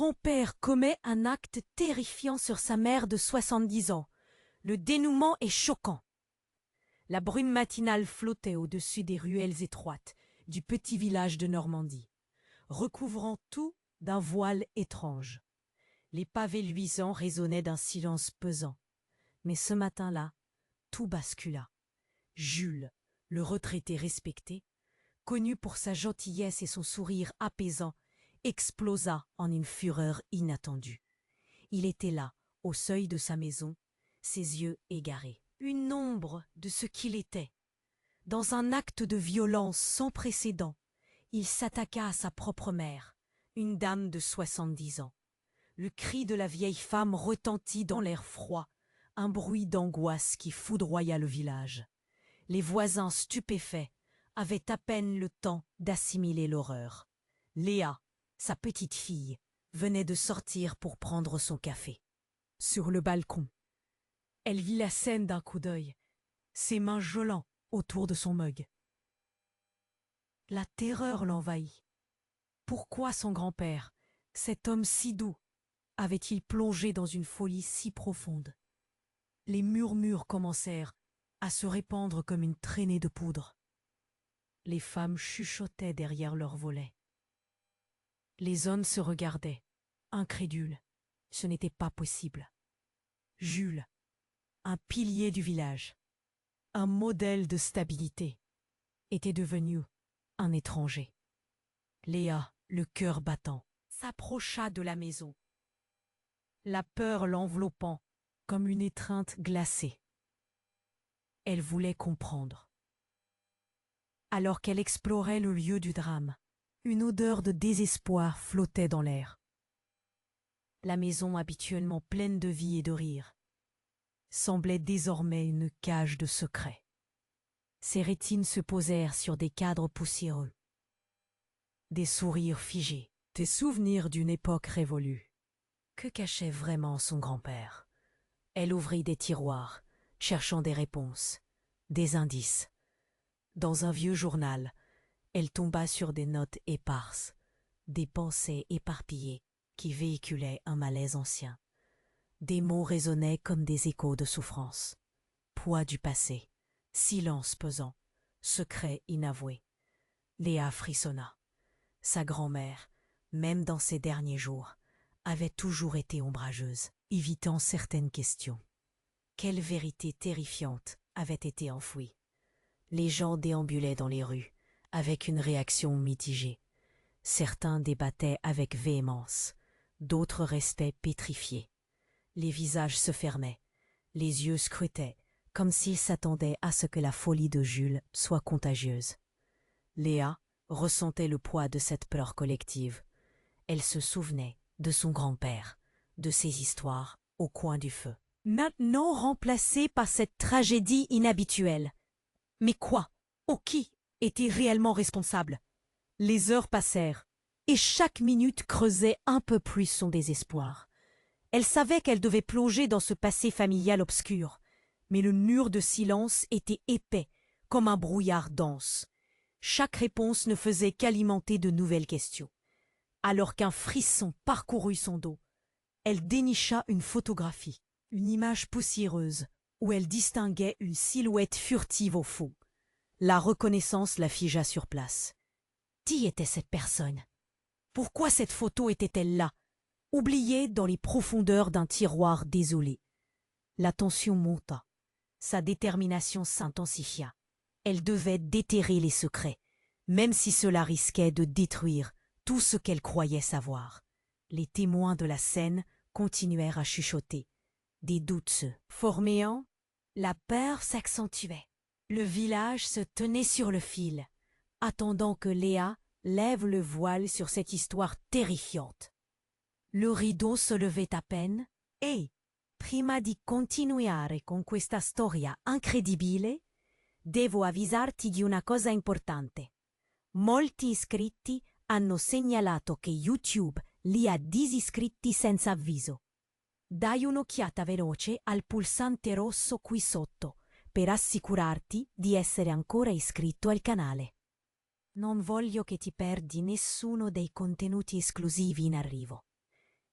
grand-père commet un acte terrifiant sur sa mère de 70 ans. Le dénouement est choquant. La brume matinale flottait au-dessus des ruelles étroites du petit village de Normandie, recouvrant tout d'un voile étrange. Les pavés luisants résonnaient d'un silence pesant. Mais ce matin-là, tout bascula. Jules, le retraité respecté, connu pour sa gentillesse et son sourire apaisant, explosa en une fureur inattendue. Il était là, au seuil de sa maison, ses yeux égarés, une ombre de ce qu'il était. Dans un acte de violence sans précédent, il s'attaqua à sa propre mère, une dame de 70 ans. Le cri de la vieille femme retentit dans l'air froid, un bruit d'angoisse qui foudroya le village. Les voisins stupéfaits avaient à peine le temps d'assimiler l'horreur. Léa, sa petite fille, venait de sortir pour prendre son café. Sur le balcon, elle vit la scène d'un coup d'œil, ses mains gelant autour de son mug. La terreur l'envahit. Pourquoi son grand-père, cet homme si doux, avait-il plongé dans une folie si profonde? Les murmures commencèrent à se répandre comme une traînée de poudre. Les femmes chuchotaient derrière leurs volets. Les hommes se regardaient, incrédules. Ce n'était pas possible. Jules, un pilier du village, un modèle de stabilité, était devenu un étranger. Léa, le cœur battant, s'approcha de la maison, la peur l'enveloppant comme une étreinte glacée. Elle voulait comprendre. Alors qu'elle explorait le lieu du drame, une odeur de désespoir flottait dans l'air. La maison, habituellement pleine de vie et de rire, semblait désormais une cage de secrets. Ses rétines se posèrent sur des cadres poussiéreux, des sourires figés, des souvenirs d'une époque révolue. Que cachait vraiment son grand-père? Elle ouvrit des tiroirs, cherchant des réponses, des indices. Dans un vieux journal, elle tomba sur des notes éparses, des pensées éparpillées qui véhiculaient un malaise ancien. Des mots résonnaient comme des échos de souffrance. Poids du passé, silence pesant, secret inavoué. Léa frissonna. Sa grand-mère, même dans ses derniers jours, avait toujours été ombrageuse, évitant certaines questions. Quelle vérité terrifiante avait été enfouie? Les gens déambulaient dans les rues, avec une réaction mitigée. Certains débattaient avec véhémence, d'autres restaient pétrifiés. Les visages se fermaient, les yeux scrutaient, comme s'ils s'attendaient à ce que la folie de Jules soit contagieuse. Léa ressentait le poids de cette peur collective. Elle se souvenait de son grand-père, de ses histoires au coin du feu. Maintenant remplacée par cette tragédie inhabituelle. Mais quoi? Ou qui était réellement responsable? Les heures passèrent, et chaque minute creusait un peu plus son désespoir. Elle savait qu'elle devait plonger dans ce passé familial obscur, mais le mur de silence était épais, comme un brouillard dense. Chaque réponse ne faisait qu'alimenter de nouvelles questions. Alors qu'un frisson parcourut son dos, elle dénicha une photographie, une image poussiéreuse, où elle distinguait une silhouette furtive au fond. La reconnaissance la figea sur place. Qui était cette personne? Pourquoi cette photo était-elle là, oubliée dans les profondeurs d'un tiroir désolé? La tension monta. Sa détermination s'intensifia. Elle devait déterrer les secrets, même si cela risquait de détruire tout ce qu'elle croyait savoir. Les témoins de la scène continuèrent à chuchoter. Des doutes se forméant, la peur s'accentuait. Le village se tenait sur le fil, attendant que Léa lève le voile sur cette histoire terrifiante. Le rideau se levait à peine et, prima di continuare con questa storia incredibile, devo avvisarti di una cosa importante. Molti iscritti hanno segnalato che YouTube li ha disiscritti senza avviso. Dai un'occhiata veloce al pulsante rosso qui sotto per assicurarti di essere ancora iscritto al canale. Non voglio che ti perdi nessuno dei contenuti esclusivi in arrivo.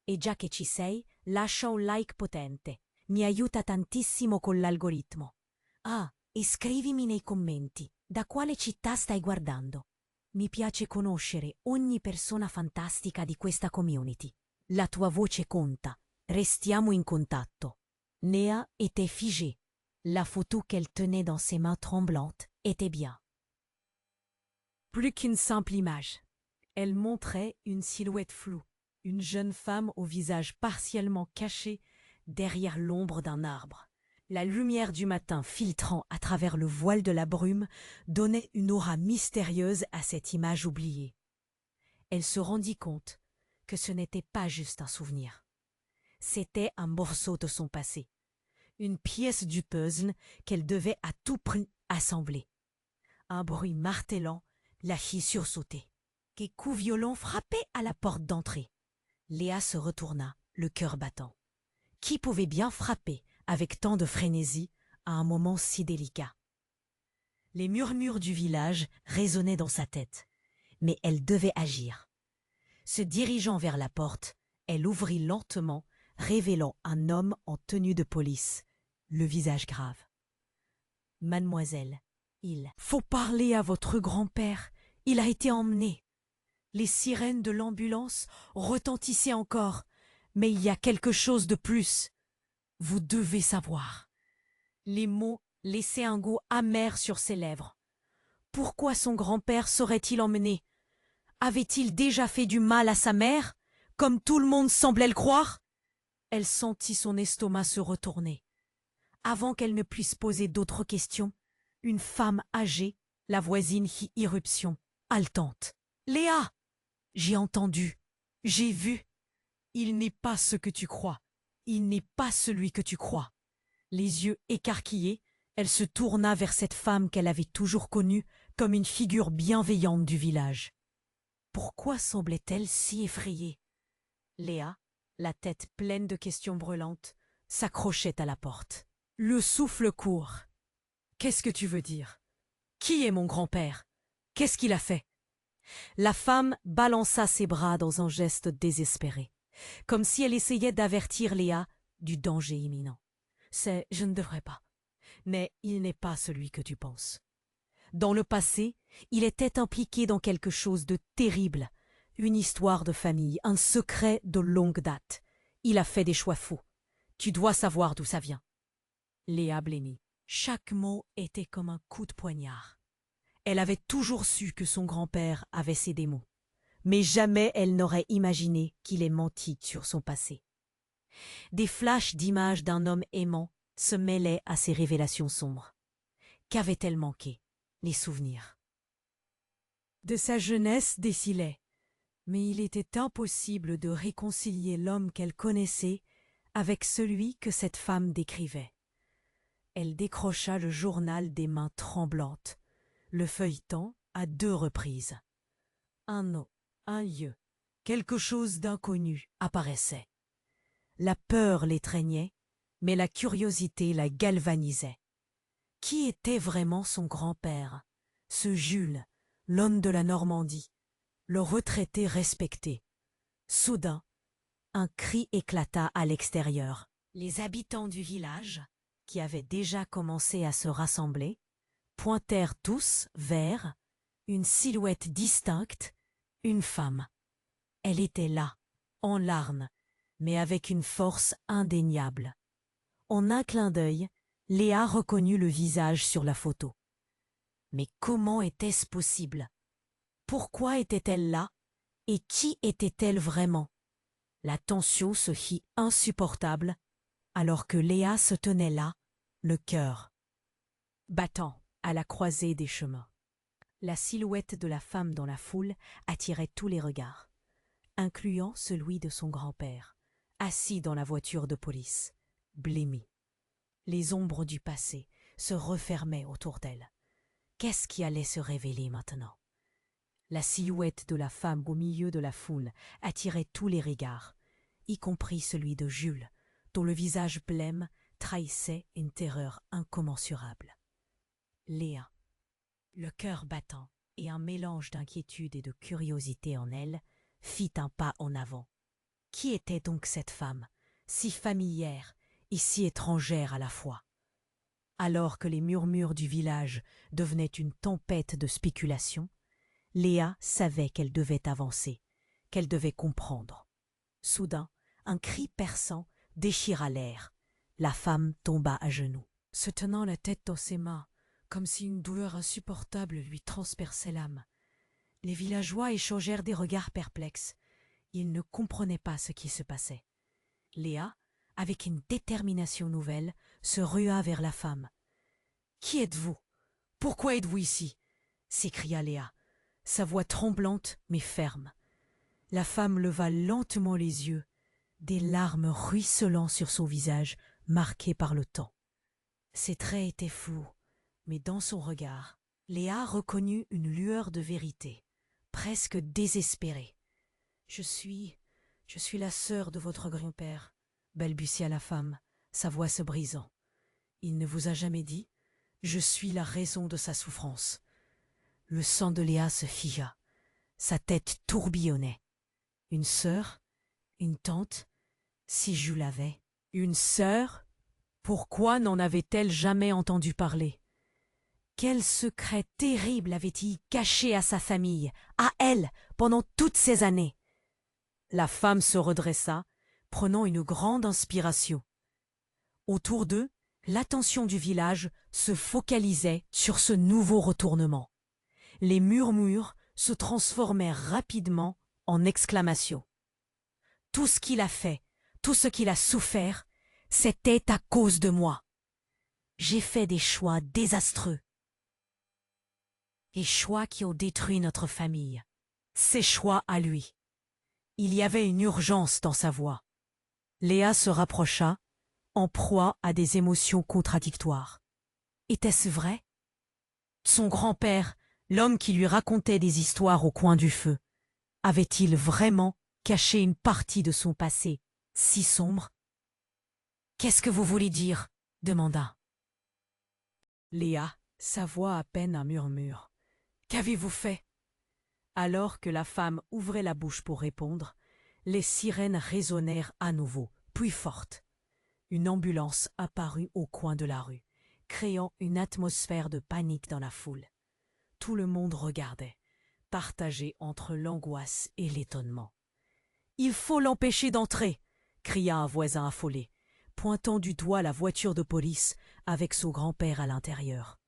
E già che ci sei, lascia un like potente. Mi aiuta tantissimo con l'algoritmo. Ah, e scrivimi nei commenti da quale città stai guardando. Mi piace conoscere ogni persona fantastica di questa community. La tua voce conta. Restiamo in contatto. Néa était figée. La photo qu'elle tenait dans ses mains tremblantes était bien. Plus qu'une simple image. Elle montrait une silhouette floue, une jeune femme au visage partiellement caché derrière l'ombre d'un arbre. La lumière du matin filtrant à travers le voile de la brume donnait une aura mystérieuse à cette image oubliée. Elle se rendit compte que ce n'était pas juste un souvenir. C'était un morceau de son passé, une pièce du puzzle qu'elle devait à tout prix assembler. Un bruit martelant la fit sursauter. Des coups violents frappaient à la porte d'entrée. Léa se retourna, le cœur battant. Qui pouvait bien frapper avec tant de frénésie à un moment si délicat? Les murmures du village résonnaient dans sa tête, mais elle devait agir. Se dirigeant vers la porte, elle ouvrit lentement, révélant un homme en tenue de police, le visage grave. « Mademoiselle, il faut parler à votre grand-père, il a été emmené. » Les sirènes de l'ambulance retentissaient encore, mais il y a quelque chose de plus. Vous devez savoir. Les mots laissaient un goût amer sur ses lèvres. Pourquoi son grand-père serait-il emmené? Avait-il déjà fait du mal à sa mère, comme tout le monde semblait le croire? Elle sentit son estomac se retourner. Avant qu'elle ne puisse poser d'autres questions, une femme âgée, la voisine, fit irruption, haletante. « Léa! J'ai entendu, j'ai vu. Il n'est pas ce que tu crois. Il n'est pas celui que tu crois. » Les yeux écarquillés, elle se tourna vers cette femme qu'elle avait toujours connue comme une figure bienveillante du village. Pourquoi semblait-elle si effrayée? Léa, la tête pleine de questions brûlantes, s'accrochait à la porte. Le souffle court. Qu'est-ce que tu veux dire? Qui est mon grand-père? Qu'est-ce qu'il a fait? La femme balança ses bras dans un geste désespéré, comme si elle essayait d'avertir Léa du danger imminent. Je ne devrais pas. Mais il n'est pas celui que tu penses. Dans le passé, il était impliqué dans quelque chose de terrible, une histoire de famille, un secret de longue date. Il a fait des choix fous. Tu dois savoir d'où ça vient. Léa blêmit. Chaque mot était comme un coup de poignard. Elle avait toujours su que son grand-père avait ses démons, mais jamais elle n'aurait imaginé qu'il ait menti sur son passé. Des flashs d'images d'un homme aimant se mêlaient à ces révélations sombres. Qu'avait-elle manqué? Les souvenirs. De sa jeunesse décilaient, mais il était impossible de réconcilier l'homme qu'elle connaissait avec celui que cette femme décrivait. Elle décrocha le journal des mains tremblantes, le feuilletant à 2 reprises. Un nom, un lieu, quelque chose d'inconnu apparaissait. La peur l'étreignait, mais la curiosité la galvanisait. Qui était vraiment son grand-père, ce Jules, l'homme de la Normandie, le retraité respecté? Soudain, un cri éclata à l'extérieur. Les habitants du village, qui avaient déjà commencé à se rassembler, pointèrent tous vers une silhouette distincte, une femme. Elle était là, en larmes, mais avec une force indéniable. En un clin d'œil, Léa reconnut le visage sur la photo. Mais comment était-ce possible? Pourquoi était-elle là? Et qui était-elle vraiment? La tension se fit insupportable, alors que Léa se tenait là, le cœur battant à la croisée des chemins. La silhouette de la femme dans la foule attirait tous les regards, incluant celui de son grand-père, assis dans la voiture de police, blêmi. Les ombres du passé se refermaient autour d'elle. Qu'est-ce qui allait se révéler maintenant? La silhouette de la femme au milieu de la foule attirait tous les regards, y compris celui de Jules, dont le visage blême trahissait une terreur incommensurable. Léa, le cœur battant et un mélange d'inquiétude et de curiosité en elle, fit un pas en avant. Qui était donc cette femme, si familière et si étrangère à la fois? Alors que les murmures du village devenaient une tempête de spéculations, Léa savait qu'elle devait avancer, qu'elle devait comprendre. Soudain, un cri perçant déchira l'air. La femme tomba à genoux, se tenant la tête dans ses mains, comme si une douleur insupportable lui transperçait l'âme. Les villageois échangèrent des regards perplexes. Ils ne comprenaient pas ce qui se passait. Léa, avec une détermination nouvelle, se rua vers la femme. « Qui êtes-vous? Pourquoi êtes-vous ici ?» s'écria Léa, sa voix tremblante mais ferme. La femme leva lentement les yeux, des larmes ruisselant sur son visage marqué par le temps. Ses traits étaient flous, mais dans son regard, Léa reconnut une lueur de vérité, presque désespérée. « Je suis la sœur de votre grand-père, » balbutia la femme, sa voix se brisant. « Il ne vous a jamais dit? Je suis la raison de sa souffrance. » Le sang de Léa se figea, sa tête tourbillonnait. Une sœur? Une tante? Si Jules l'avait. Une sœur? Pourquoi n'en avait-elle jamais entendu parler? Quel secret terrible avait-il caché à sa famille, à elle, pendant toutes ces années? La femme se redressa, prenant une grande inspiration. Autour d'eux, l'attention du village se focalisait sur ce nouveau retournement. Les murmures se transformèrent rapidement en exclamations. Tout ce qu'il a fait, tout ce qu'il a souffert, c'était à cause de moi. J'ai fait des choix désastreux. Des choix qui ont détruit notre famille. Ses choix à lui. Il y avait une urgence dans sa voix. Léa se rapprocha, en proie à des émotions contradictoires. Était-ce vrai? Son grand-père, l'homme qui lui racontait des histoires au coin du feu, avait-il vraiment caché une partie de son passé si sombre? « Qu'est-ce que vous voulez dire ?» demanda Léa, sa voix à peine un murmure. « Qu'avez-vous fait ?» Alors que la femme ouvrait la bouche pour répondre, les sirènes résonnèrent à nouveau, puis fortes. Une ambulance apparut au coin de la rue, créant une atmosphère de panique dans la foule. Tout le monde regardait, partagé entre l'angoisse et l'étonnement. « Il faut l'empêcher d'entrer !» cria un voisin affolé, pointant du doigt la voiture de police avec son grand-père à l'intérieur.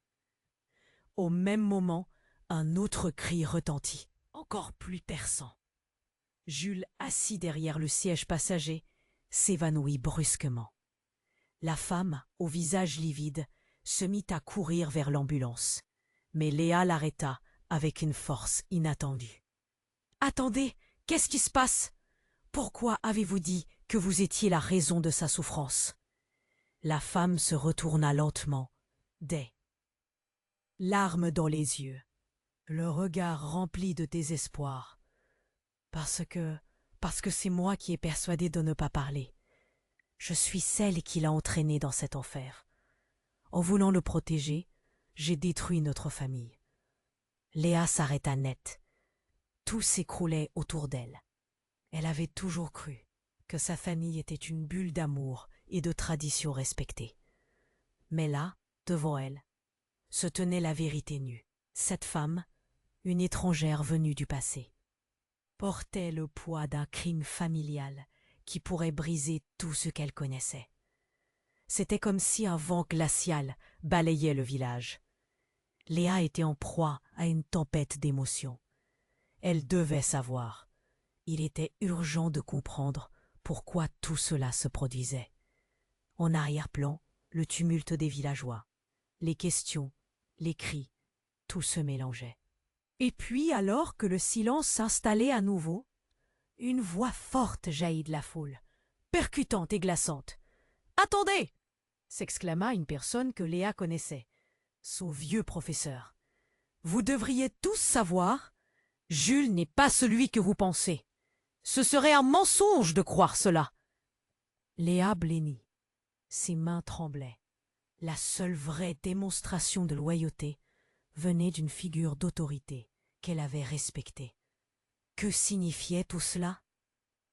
Au même moment, un autre cri retentit, encore plus perçant. Jules, assis derrière le siège passager, s'évanouit brusquement. La femme, au visage livide, se mit à courir vers l'ambulance. Mais Léa l'arrêta avec une force inattendue. « Attendez, qu'est-ce qui se passe? Pourquoi avez-vous dit que vous étiez la raison de sa souffrance ?» La femme se retourna lentement, des larmes dans les yeux, le regard rempli de désespoir. « Parce que c'est moi qui ai persuadé de ne pas parler. Je suis celle qui l'a entraîné dans cet enfer. En voulant le protéger, j'ai détruit notre famille. » Léa s'arrêta net. Tout s'écroulait autour d'elle. Elle avait toujours cru que sa famille était une bulle d'amour et de traditions respectées. Mais là, devant elle, se tenait la vérité nue. Cette femme, une étrangère venue du passé, portait le poids d'un crime familial qui pourrait briser tout ce qu'elle connaissait. C'était comme si un vent glacial balayait le village. Léa était en proie à une tempête d'émotions. Elle devait savoir. Il était urgent de comprendre pourquoi tout cela se produisait. En arrière-plan, le tumulte des villageois. Les questions, les cris, tout se mélangeait. Et puis, alors que le silence s'installait à nouveau, une voix forte jaillit de la foule, percutante et glaçante. « Attendez !» s'exclama une personne que Léa connaissait, son vieux professeur. « Vous devriez tous savoir, Jules n'est pas celui que vous pensez. Ce serait un mensonge de croire cela. » Léa blêmit. Ses mains tremblaient. La seule vraie démonstration de loyauté venait d'une figure d'autorité qu'elle avait respectée. Que signifiait tout cela?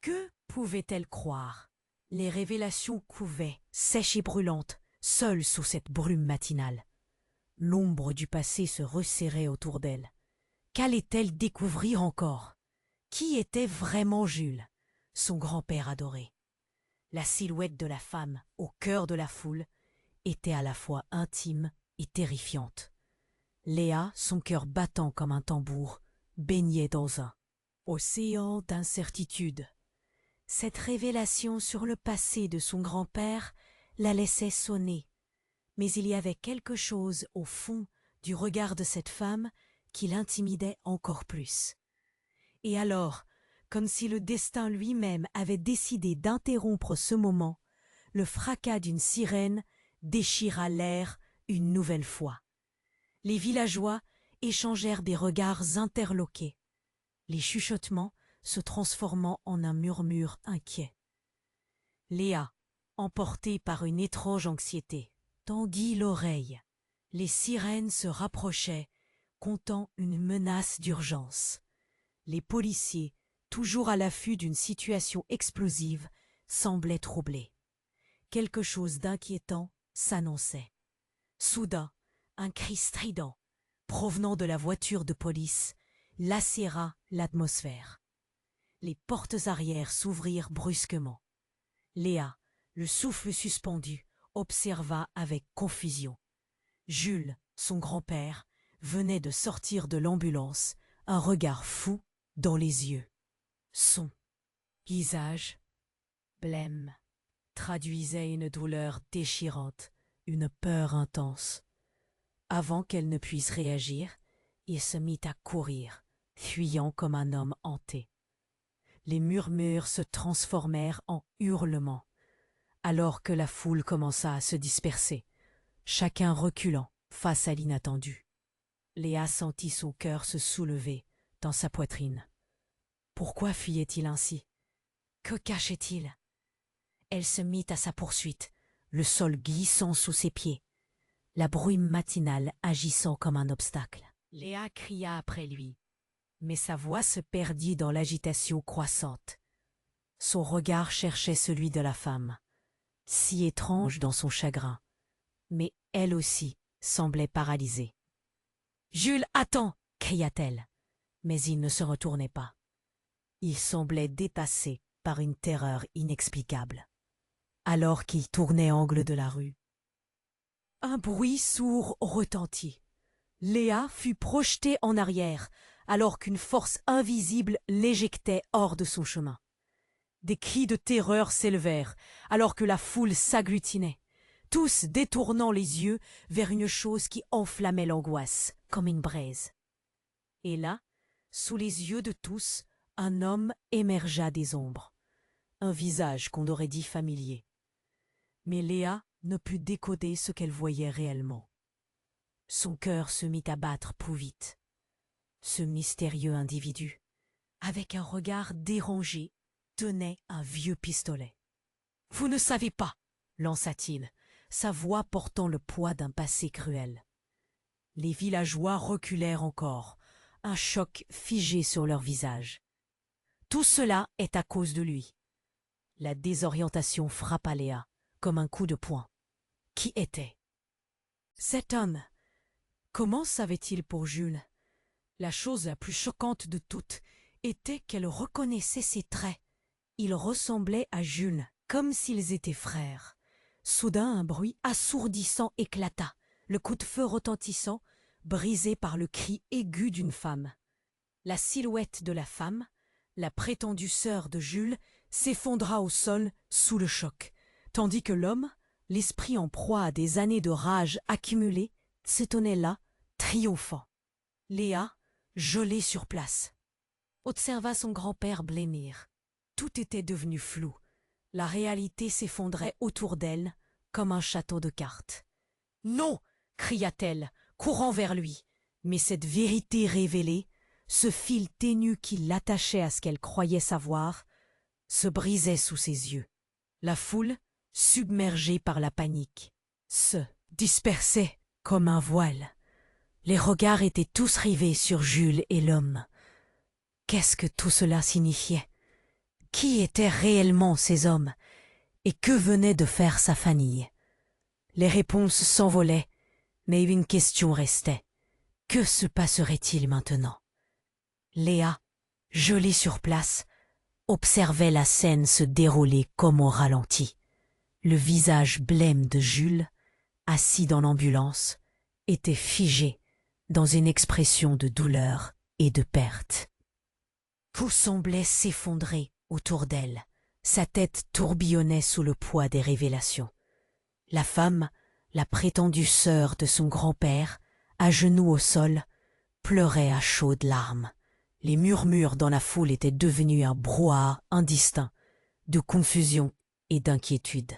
Que Pouvait-elle croire? Les révélations couvaient, sèches et brûlantes, seules sous cette brume matinale. L'ombre du passé se resserrait autour d'elle. Qu'allait-elle découvrir encore? Qui était vraiment Jules, son grand-père adoré? La silhouette de la femme, au cœur de la foule, était à la fois intime et terrifiante. Léa, son cœur battant comme un tambour, baignait dans un océan d'incertitude. Cette révélation sur le passé de son grand-père la laissait sonner, mais il y avait quelque chose au fond du regard de cette femme qui l'intimidait encore plus. Et alors, comme si le destin lui-même avait décidé d'interrompre ce moment, le fracas d'une sirène déchira l'air une nouvelle fois. Les villageois échangèrent des regards interloqués, les chuchotements se transformant en un murmure inquiet. Léa, emportée par une étrange anxiété, tendit l'oreille. Les sirènes se rapprochaient, comptant une menace d'urgence. Les policiers, toujours à l'affût d'une situation explosive, semblaient troublés. Quelque chose d'inquiétant s'annonçait. Soudain, un cri strident, provenant de la voiture de police, lacéra l'atmosphère. Les portes arrière s'ouvrirent brusquement. Léa, le souffle suspendu, observa avec confusion. Jules, son grand-père, venait de sortir de l'ambulance, un regard fou dans les yeux. Son visage, blême, traduisait une douleur déchirante, une peur intense. Avant qu'elle ne puisse réagir, il se mit à courir, fuyant comme un homme hanté. Les murmures se transformèrent en hurlements, alors que la foule commença à se disperser, chacun reculant face à l'inattendu. Léa sentit son cœur se soulever dans sa poitrine. Pourquoi fuyait-il ainsi? Que cachait-il? Elle se mit à sa poursuite, le sol glissant sous ses pieds, la brume matinale agissant comme un obstacle. Léa cria après lui, mais sa voix se perdit dans l'agitation croissante. Son regard cherchait celui de la femme, si étrange dans son chagrin, mais elle aussi semblait paralysée. « Jules, attends !» cria-t-elle, mais il ne se retournait pas. Il semblait dépassé par une terreur inexplicable. Alors qu'il tournait angle de la rue, un bruit sourd retentit. Léa fut projetée en arrière, alors qu'une force invisible l'éjectait hors de son chemin. Des cris de terreur s'élevèrent, alors que la foule s'agglutinait, tous détournant les yeux vers une chose qui enflammait l'angoisse, comme une braise. Et là, sous les yeux de tous, un homme émergea des ombres, un visage qu'on aurait dit familier. Mais Léa ne put décoder ce qu'elle voyait réellement. Son cœur se mit à battre plus vite. Ce mystérieux individu, avec un regard dérangé, tenait un vieux pistolet. « Vous ne savez pas !» lança-t-il, sa voix portant le poids d'un passé cruel. Les villageois reculèrent encore, un choc figé sur leur visage. Tout cela est à cause de lui. La désorientation frappa Léa, comme un coup de poing. Qui était cet homme? Comment savait-il pour Jules? La chose la plus choquante de toutes était qu'elle reconnaissait ses traits. Il ressemblait à Jules, comme s'ils étaient frères. Soudain, un bruit assourdissant éclata, le coup de feu retentissant, brisé par le cri aigu d'une femme. La silhouette de la femme, la prétendue sœur de Jules, s'effondra au sol sous le choc, tandis que l'homme, l'esprit en proie à des années de rage accumulée, s'étonnait là, triomphant. Léa, gelée sur place, observa son grand-père blêmir. Tout était devenu flou. La réalité s'effondrait autour d'elle comme un château de cartes. « Non !» cria-t-elle, courant vers lui. Mais cette vérité révélée, ce fil ténu qui l'attachait à ce qu'elle croyait savoir, se brisait sous ses yeux. La foule, submergée par la panique, se dispersait comme un voile. Les regards étaient tous rivés sur Jules et l'homme. Qu'est-ce que tout cela signifiait? Qui étaient réellement ces hommes et que venait de faire sa famille? Les réponses s'envolaient, mais une question restait. Que se passerait-il maintenant? Léa, gelée sur place, observait la scène se dérouler comme au ralenti. Le visage blême de Jules, assis dans l'ambulance, était figé dans une expression de douleur et de perte. Tout semblait s'effondrer autour d'elle. Sa tête tourbillonnait sous le poids des révélations. La femme, la prétendue sœur de son grand-père, à genoux au sol, pleurait à chaudes larmes. Les murmures dans la foule étaient devenus un brouhaha indistinct, de confusion et d'inquiétude.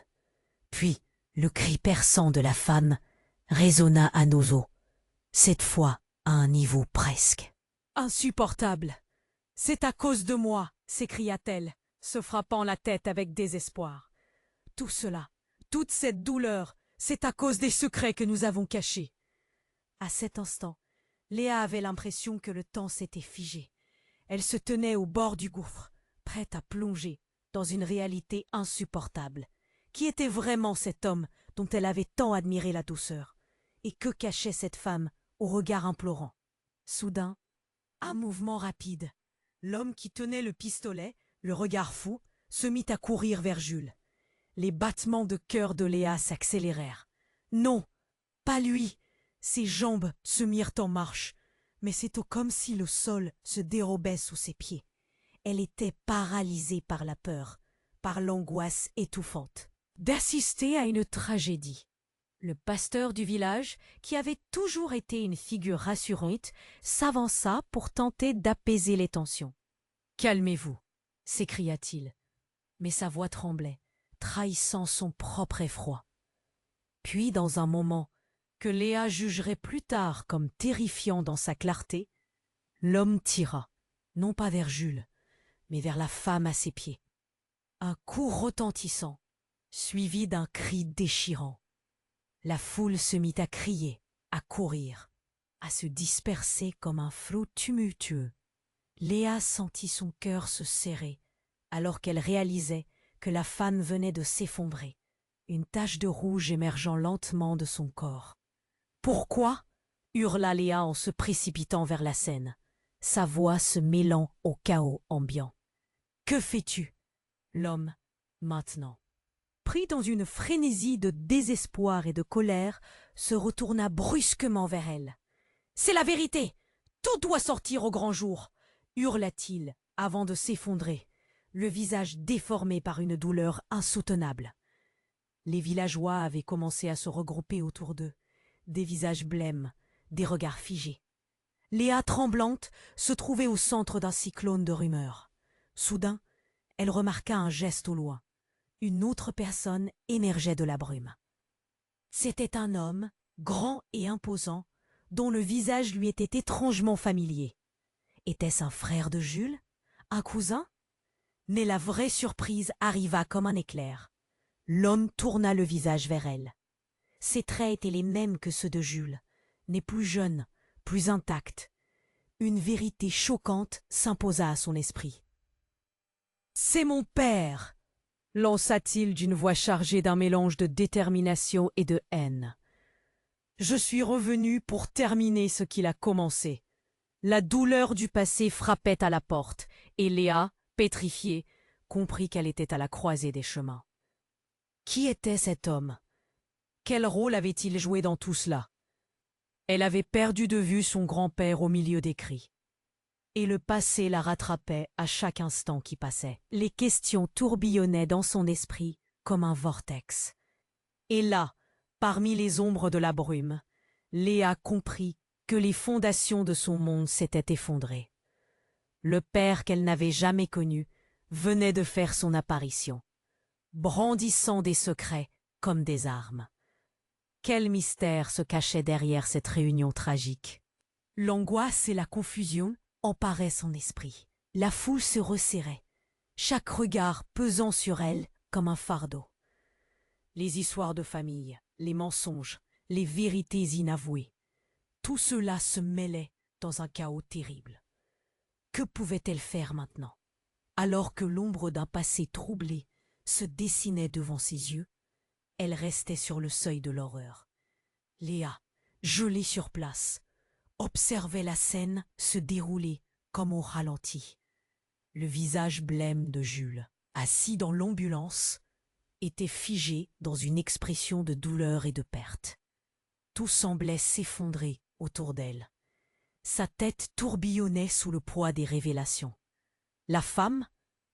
Puis, le cri perçant de la femme résonna à nouveau, cette fois à un niveau presque. « Insupportable! C'est à cause de moi !» s'écria-t-elle, se frappant la tête avec désespoir. « Tout cela, toute cette douleur, c'est à cause des secrets que nous avons cachés. » À cet instant, Léa avait l'impression que le temps s'était figé. Elle se tenait au bord du gouffre, prête à plonger dans une réalité insupportable. Qui était vraiment cet homme dont elle avait tant admiré la douceur? Et que cachait cette femme au regard implorant? Soudain, un mouvement rapide. L'homme qui tenait le pistolet, le regard fou, se mit à courir vers Jules. Les battements de cœur de Léa s'accélérèrent. Non, pas lui. Ses jambes se mirent en marche, mais c'était comme si le sol se dérobait sous ses pieds. Elle était paralysée par la peur, par l'angoisse étouffante d'assister à une tragédie. Le pasteur du village, qui avait toujours été une figure rassurante, s'avança pour tenter d'apaiser les tensions. « Calmez-vous » s'écria-t-il, mais sa voix tremblait, trahissant son propre effroi. Puis, dans un moment que Léa jugerait plus tard comme terrifiant dans sa clarté, l'homme tira, non pas vers Jules, mais vers la femme à ses pieds. Un coup retentissant, suivi d'un cri déchirant. La foule se mit à crier, à courir, à se disperser comme un flot tumultueux. Léa sentit son cœur se serrer, alors qu'elle réalisait que la femme venait de s'effondrer, une tache de rouge émergeant lentement de son corps. « Pourquoi ?» hurla Léa en se précipitant vers la scène, sa voix se mêlant au chaos ambiant. « Que fais-tu, l'homme, maintenant ?» Pris dans une frénésie de désespoir et de colère, se retourna brusquement vers elle. « C'est la vérité! Tout doit sortir au grand jour !» hurla-t-il avant de s'effondrer, le visage déformé par une douleur insoutenable. Les villageois avaient commencé à se regrouper autour d'eux, des visages blêmes, des regards figés. Léa, tremblante, se trouvait au centre d'un cyclone de rumeurs. Soudain, elle remarqua un geste au loin. Une autre personne émergeait de la brume. C'était un homme, grand et imposant, dont le visage lui était étrangement familier. Était-ce un frère de Jules? Un cousin? Mais la vraie surprise arriva comme un éclair. L'homme tourna le visage vers elle. Ses traits étaient les mêmes que ceux de Jules, mais plus jeunes, plus intacts. Une vérité choquante s'imposa à son esprit. « C'est mon père !» lança-t-il d'une voix chargée d'un mélange de détermination et de haine. « Je suis revenu pour terminer ce qu'il a commencé. » La douleur du passé frappait à la porte, et Léa, pétrifiée, comprit qu'elle était à la croisée des chemins. Qui était cet homme? Quel rôle avait-il joué dans tout cela? Elle avait perdu de vue son grand-père au milieu des cris. Et le passé la rattrapait à chaque instant qui passait. Les questions tourbillonnaient dans son esprit comme un vortex. Et là, parmi les ombres de la brume, Léa comprit que les fondations de son monde s'étaient effondrées. Le père qu'elle n'avait jamais connu venait de faire son apparition, brandissant des secrets comme des armes. Quel mystère se cachait derrière cette réunion tragique? L'angoisse et la confusion emparaient son esprit. La foule se resserrait, chaque regard pesant sur elle comme un fardeau. Les histoires de famille, les mensonges, les vérités inavouées, tout cela se mêlait dans un chaos terrible. Que pouvait-elle faire maintenant? Alors que l'ombre d'un passé troublé se dessinait devant ses yeux, elle restait sur le seuil de l'horreur. Léa, gelée sur place, observait la scène se dérouler comme au ralenti. Le visage blême de Jules, assis dans l'ambulance, était figé dans une expression de douleur et de perte. Tout semblait s'effondrer autour d'elle. Sa tête tourbillonnait sous le poids des révélations. La femme,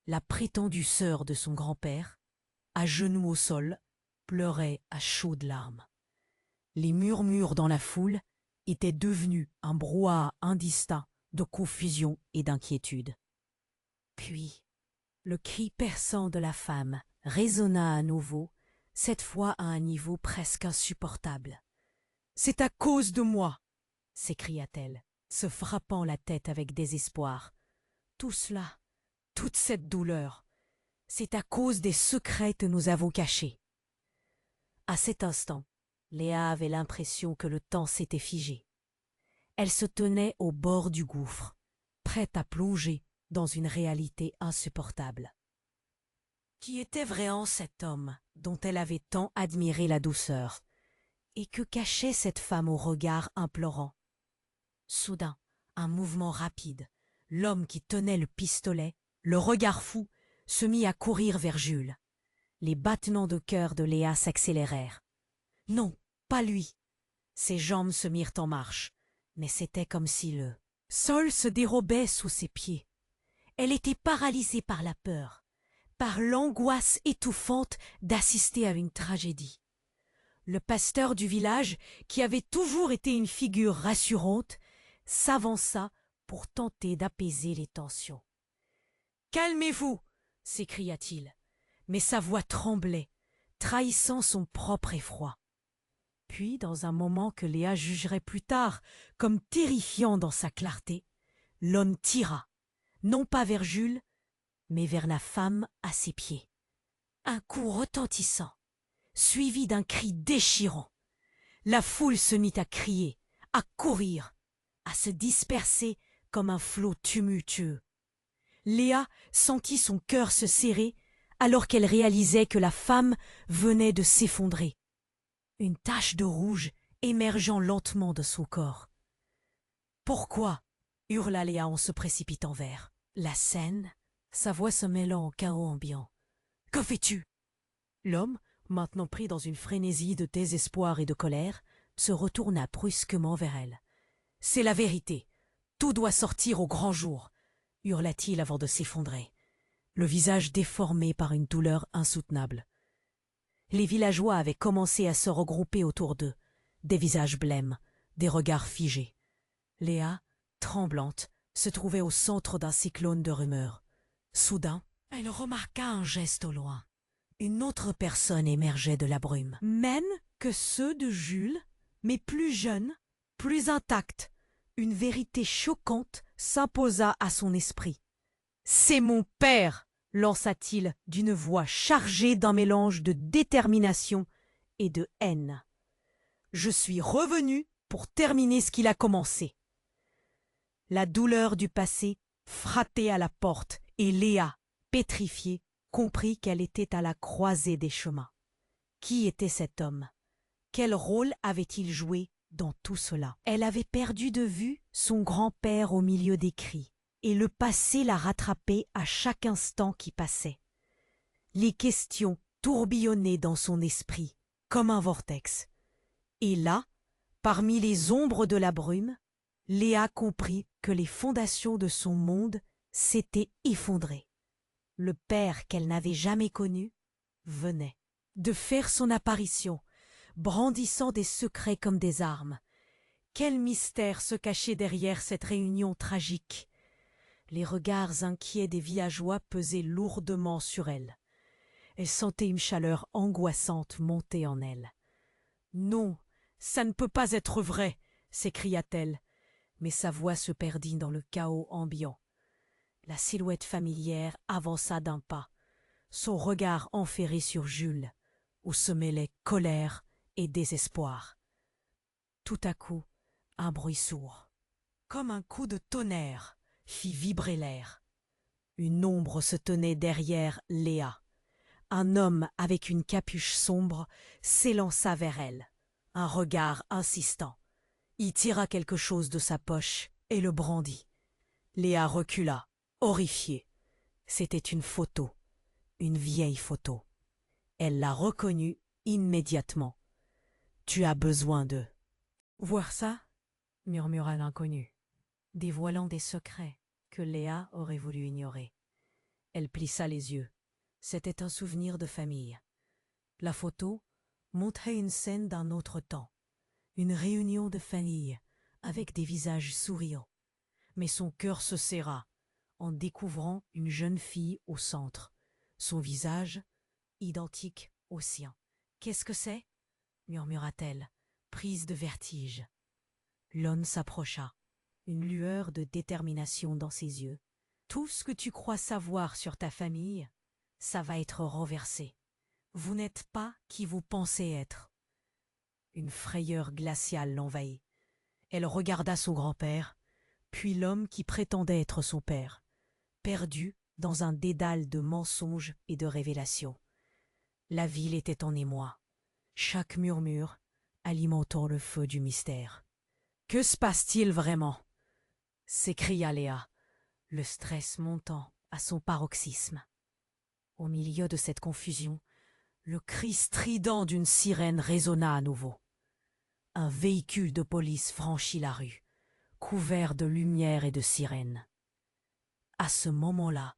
la prétendue sœur de son grand-père, à genoux au sol, pleurait à chaudes larmes. Les murmures dans la foule étaient devenus un brouhaha indistinct de confusion et d'inquiétude. Puis, le cri perçant de la femme résonna à nouveau, cette fois à un niveau presque insupportable. « C'est à cause de moi !» s'écria-t-elle, se frappant la tête avec désespoir. « Tout cela, toute cette douleur, c'est à cause des secrets que nous avons cachés. » À cet instant, Léa avait l'impression que le temps s'était figé. Elle se tenait au bord du gouffre, prête à plonger dans une réalité insupportable. Qui était vraiment cet homme dont elle avait tant admiré la douceur, et que cachait cette femme au regard implorant? Soudain, un mouvement rapide, l'homme qui tenait le pistolet, le regard fou, se mit à courir vers Jules. Les battements de cœur de Léa s'accélérèrent. Non, pas lui. Ses jambes se mirent en marche, mais c'était comme si le sol se dérobait sous ses pieds. Elle était paralysée par la peur, par l'angoisse étouffante d'assister à une tragédie. Le pasteur du village, qui avait toujours été une figure rassurante, s'avança pour tenter d'apaiser les tensions. « Calmez-vous !» s'écria-t-il, mais sa voix tremblait, trahissant son propre effroi. Puis, dans un moment que Léa jugerait plus tard comme terrifiant dans sa clarté, l'homme tira, non pas vers Jules, mais vers la femme à ses pieds. Un coup retentissant, suivi d'un cri déchirant. La foule se mit à crier, à courir, à se disperser comme un flot tumultueux. Léa sentit son cœur se serrer alors qu'elle réalisait que la femme venait de s'effondrer. Une tache de rouge émergeant lentement de son corps. « Pourquoi ?» hurla Léa en se précipitant vers la scène, sa voix se mêlant au chaos ambiant. « Que fais-tu » L'homme, maintenant pris dans une frénésie de désespoir et de colère, se retourna brusquement vers elle. « C'est la vérité. Tout doit sortir au grand jour » hurla-t-il avant de s'effondrer, le visage déformé par une douleur insoutenable. Les villageois avaient commencé à se regrouper autour d'eux, des visages blêmes, des regards figés. Léa, tremblante, se trouvait au centre d'un cyclone de rumeurs. Soudain, elle remarqua un geste au loin. Une autre personne émergeait de la brume. Même que ceux de Jules, mais plus jeune, plus intact. Une vérité choquante s'imposa à son esprit. « C'est mon père !» lança-t-il d'une voix chargée d'un mélange de détermination et de haine. « Je suis revenu pour terminer ce qu'il a commencé. » La douleur du passé frappa à la porte et Léa, pétrifiée, comprit qu'elle était à la croisée des chemins. Qui était cet homme? Quel rôle avait-il joué dans tout cela? Elle avait perdu de vue son grand-père au milieu des cris, et le passé la rattrapait à chaque instant qui passait. Les questions tourbillonnaient dans son esprit, comme un vortex. Et là, parmi les ombres de la brume, Léa comprit que les fondations de son monde s'étaient effondrées. Le père qu'elle n'avait jamais connu venait de faire son apparition, brandissant des secrets comme des armes. Quel mystère se cachait derrière cette réunion tragique? Les regards inquiets des villageois pesaient lourdement sur elle. Elle sentait une chaleur angoissante monter en elle. « Non, ça ne peut pas être vrai !» s'écria-t-elle, mais sa voix se perdit dans le chaos ambiant. La silhouette familière avança d'un pas, son regard enferré sur Jules, où se mêlaient colère et désespoir. Tout à coup, un bruit sourd, comme un coup de tonnerre, fit vibrer l'air. Une ombre se tenait derrière Léa. Un homme avec une capuche sombre s'élança vers elle, un regard insistant. Il tira quelque chose de sa poche et le brandit. Léa recula, horrifiée. C'était une photo, une vieille photo. Elle l'a reconnue immédiatement. « Tu as besoin de… » « Voir ça ?» murmura l'inconnu, dévoilant des secrets que Léa aurait voulu ignorer. Elle plissa les yeux. C'était un souvenir de famille. La photo montrait une scène d'un autre temps, une réunion de famille avec des visages souriants. Mais son cœur se serra en découvrant une jeune fille au centre, son visage identique au sien. « Qu'est-ce que c'est ?» murmura-t-elle, prise de vertige. L'homme s'approcha, une lueur de détermination dans ses yeux. « Tout ce que tu crois savoir sur ta famille, ça va être renversé. Vous n'êtes pas qui vous pensez être. » Une frayeur glaciale l'envahit. Elle regarda son grand-père, puis l'homme qui prétendait être son père, perdu dans un dédale de mensonges et de révélations. La ville était en émoi, chaque murmure alimentant le feu du mystère. « Que se passe-t-il vraiment ?» s'écria Léa, le stress montant à son paroxysme. Au milieu de cette confusion, le cri strident d'une sirène résonna à nouveau. Un véhicule de police franchit la rue, couvert de lumière et de sirènes. À ce moment-là,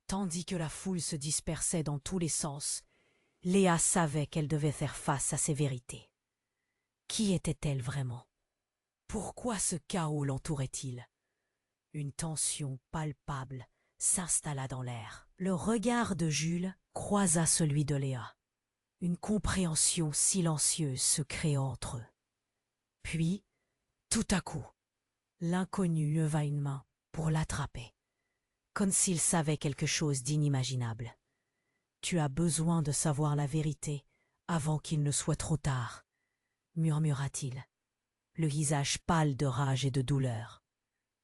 tandis que la foule se dispersait dans tous les sens, Léa savait qu'elle devait faire face à ses vérités. Qui était-elle vraiment? Pourquoi ce chaos l'entourait-il? Une tension palpable s'installa dans l'air. Le regard de Jules croisa celui de Léa. Une compréhension silencieuse se créa entre eux. Puis, tout à coup, l'inconnu leva une main pour l'attraper, comme s'il savait quelque chose d'inimaginable. « Tu as besoin de savoir la vérité avant qu'il ne soit trop tard, » murmura-t-il, le visage pâle de rage et de douleur.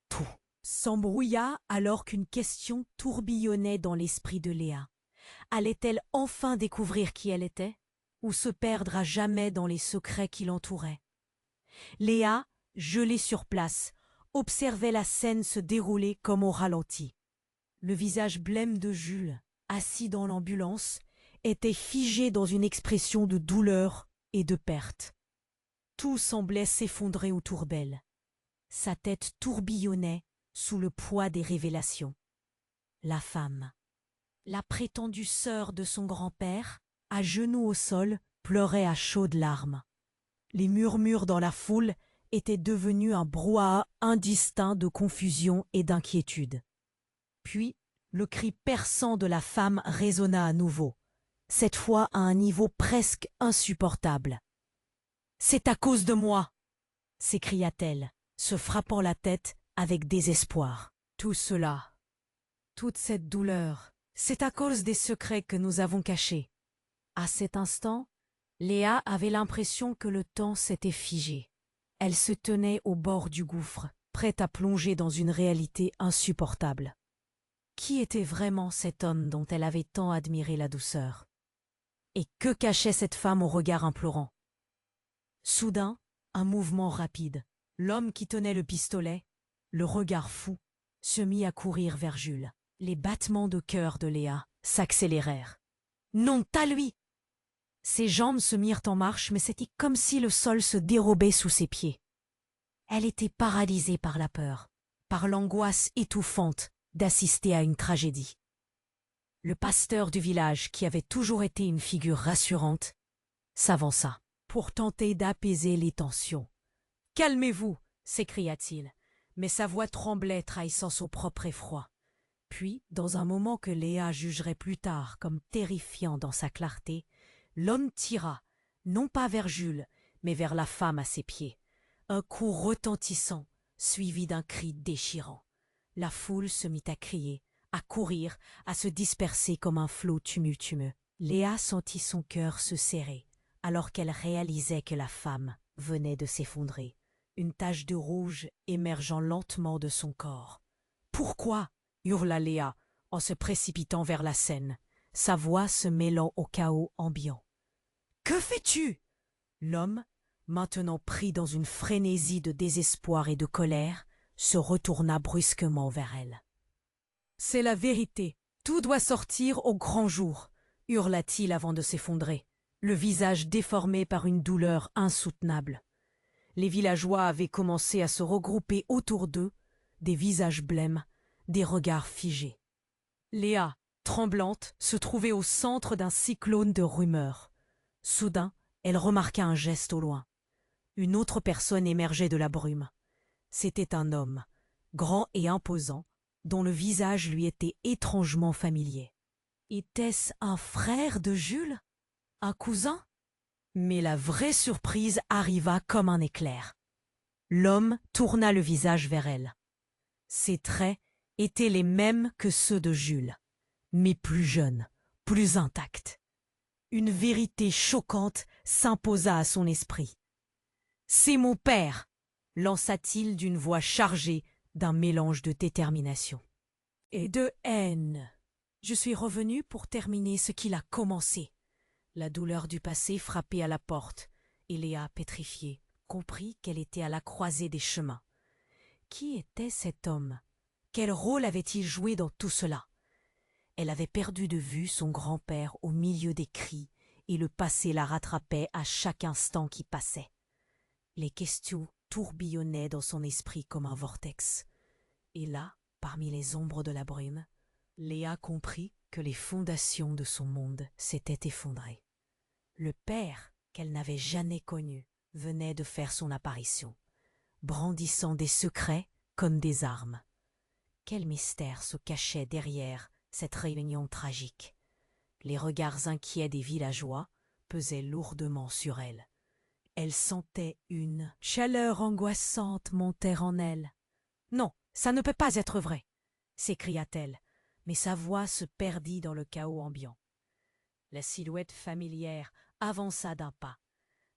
Tout s'embrouilla alors qu'une question tourbillonnait dans l'esprit de Léa. Allait-elle enfin découvrir qui elle était, ou se perdre à jamais dans les secrets qui l'entouraient? Léa, gelée sur place, observait la scène se dérouler comme au ralenti. Le visage blême de Jules, assis dans l'ambulance, était figé dans une expression de douleur et de perte. Tout semblait s'effondrer autour d'elle. Sa tête tourbillonnait sous le poids des révélations. La femme, la prétendue sœur de son grand-père, à genoux au sol, pleurait à chaudes larmes. Les murmures dans la foule étaient devenus un brouhaha indistinct de confusion et d'inquiétude. Puis, le cri perçant de la femme résonna à nouveau, cette fois à un niveau presque insupportable. « C'est à cause de moi !» s'écria-t-elle, se frappant la tête avec désespoir. « Tout cela, toute cette douleur, c'est à cause des secrets que nous avons cachés. » À cet instant, Léa avait l'impression que le temps s'était figé. Elle se tenait au bord du gouffre, prête à plonger dans une réalité insupportable. Qui était vraiment cet homme dont elle avait tant admiré la douceur? Et que cachait cette femme au regard implorant? Soudain, un mouvement rapide. L'homme qui tenait le pistolet, le regard fou, se mit à courir vers Jules. Les battements de cœur de Léa s'accélérèrent. « Non, à lui !» Ses jambes se mirent en marche, mais c'était comme si le sol se dérobait sous ses pieds. Elle était paralysée par la peur, par l'angoisse étouffante d'assister à une tragédie. Le pasteur du village, qui avait toujours été une figure rassurante, s'avança pour tenter d'apaiser les tensions. « Calmez-vous !» s'écria-t-il, mais sa voix tremblait, trahissant son propre effroi. Puis, dans un moment que Léa jugerait plus tard comme terrifiant dans sa clarté, l'homme tira, non pas vers Jules, mais vers la femme à ses pieds. Un coup retentissant, suivi d'un cri déchirant. La foule se mit à crier, à courir, à se disperser comme un flot tumultueux. Léa sentit son cœur se serrer, alors qu'elle réalisait que la femme venait de s'effondrer, une tache de rouge émergeant lentement de son corps. « Pourquoi ?» hurla Léa, en se précipitant vers la scène, sa voix se mêlant au chaos ambiant. « Que fais-tu » L'homme, maintenant pris dans une frénésie de désespoir et de colère, se retourna brusquement vers elle. « C'est la vérité, tout doit sortir au grand jour » hurla-t-il avant de s'effondrer, le visage déformé par une douleur insoutenable. Les villageois avaient commencé à se regrouper autour d'eux, des visages blêmes, des regards figés. Léa, tremblante, se trouvait au centre d'un cyclone de rumeurs. Soudain, elle remarqua un geste au loin. Une autre personne émergeait de la brume. C'était un homme, grand et imposant, dont le visage lui était étrangement familier. Était-ce un frère de Jules? Un cousin? Mais la vraie surprise arriva comme un éclair. L'homme tourna le visage vers elle. Ses traits étaient les mêmes que ceux de Jules, mais plus jeunes, plus intacts. Une vérité choquante s'imposa à son esprit. « C'est mon père !» lança-t-il d'une voix chargée d'un mélange de détermination et de haine. Je suis revenu pour terminer ce qu'il a commencé. La douleur du passé frappait à la porte, et Léa, pétrifiée, comprit qu'elle était à la croisée des chemins. Qui était cet homme? Quel rôle avait-il joué dans tout cela? Elle avait perdu de vue son grand-père au milieu des cris, et le passé la rattrapait à chaque instant qui passait. Les questions tourbillonnaient dans son esprit comme un vortex. Et là, parmi les ombres de la brume, Léa comprit que les fondations de son monde s'étaient effondrées. Le père, qu'elle n'avait jamais connu, venait de faire son apparition, brandissant des secrets comme des armes. Quel mystère se cachait derrière cette réunion tragique? Les regards inquiets des villageois pesaient lourdement sur elle. Elle sentait une chaleur angoissante monter en elle. « Non, ça ne peut pas être vrai !» s'écria-t-elle, mais sa voix se perdit dans le chaos ambiant. La silhouette familière avança d'un pas,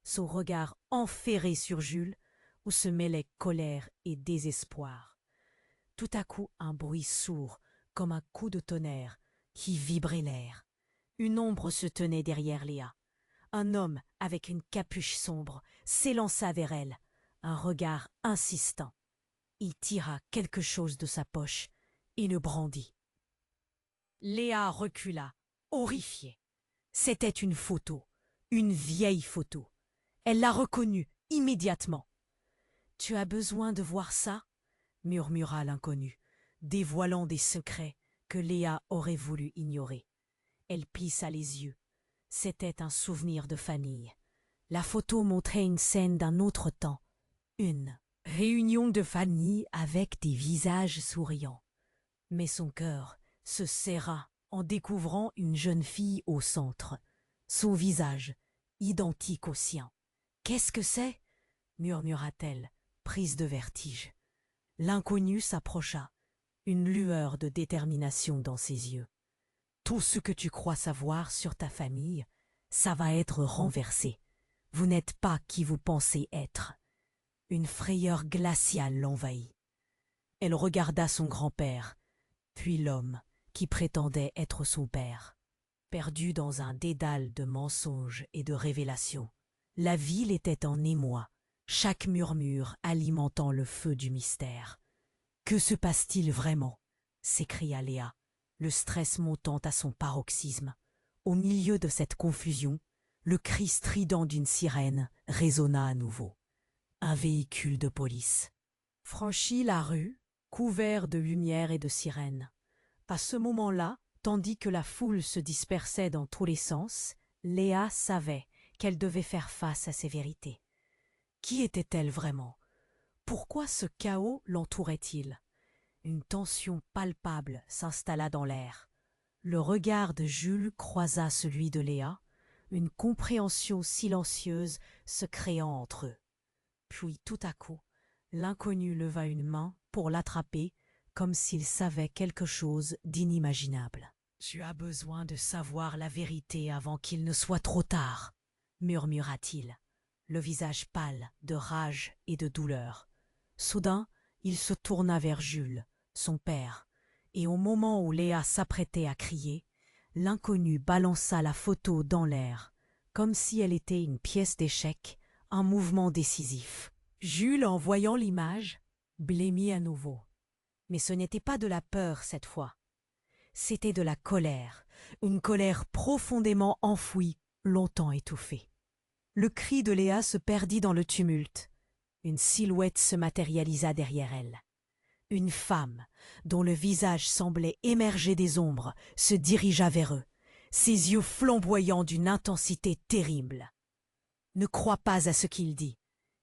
son regard enferré sur Jules, où se mêlaient colère et désespoir. Tout à coup, un bruit sourd, comme un coup de tonnerre, qui vibrait l'air. Une ombre se tenait derrière Léa. Un homme, avec une capuche sombre, s'élança vers elle, un regard insistant. Il tira quelque chose de sa poche et le brandit. Léa recula, horrifiée. C'était une photo, une vieille photo. Elle l'a reconnue immédiatement. « Tu as besoin de voir ça ?» murmura l'inconnu, dévoilant des secrets que Léa aurait voulu ignorer. Elle plissa les yeux. C'était un souvenir de famille. La photo montrait une scène d'un autre temps. Une réunion de famille avec des visages souriants. Mais son cœur se serra en découvrant une jeune fille au centre, son visage identique au sien. « Qu'est-ce que c'est ?» murmura-t-elle, prise de vertige. L'inconnu s'approcha, une lueur de détermination dans ses yeux. « Tout ce que tu crois savoir sur ta famille, ça va être renversé. Vous n'êtes pas qui vous pensez être. » Une frayeur glaciale l'envahit. Elle regarda son grand-père, puis l'homme qui prétendait être son père. Perdu dans un dédale de mensonges et de révélations, la ville était en émoi, chaque murmure alimentant le feu du mystère. « Que se passe-t-il vraiment ?» s'écria Léa, le stress montant à son paroxysme. Au milieu de cette confusion, le cri strident d'une sirène résonna à nouveau. Un véhicule de police franchit la rue, couvert de lumière et de sirènes. À ce moment-là, tandis que la foule se dispersait dans tous les sens, Léa savait qu'elle devait faire face à ces vérités. Qui était-elle vraiment? Pourquoi ce chaos l'entourait-il? Une tension palpable s'installa dans l'air. Le regard de Jules croisa celui de Léa, une compréhension silencieuse se créant entre eux. Puis tout à coup, l'inconnu leva une main pour l'attraper, comme s'il savait quelque chose d'inimaginable. « Tu as besoin de savoir la vérité avant qu'il ne soit trop tard, » murmura-t-il, le visage pâle de rage et de douleur. Soudain, il se tourna vers Jules, son père, Et au moment où Léa s'apprêtait à crier, l'inconnu balança la photo dans l'air, comme si elle était une pièce d'échec, un mouvement décisif. Jules, en voyant l'image, blêmit à nouveau. Mais ce n'était pas de la peur cette fois. C'était de la colère, une colère profondément enfouie, longtemps étouffée. Le cri de Léa se perdit dans le tumulte. Une silhouette se matérialisa derrière elle. Une femme, dont le visage semblait émerger des ombres, se dirigea vers eux, ses yeux flamboyants d'une intensité terrible. « Ne crois pas à ce qu'il dit !»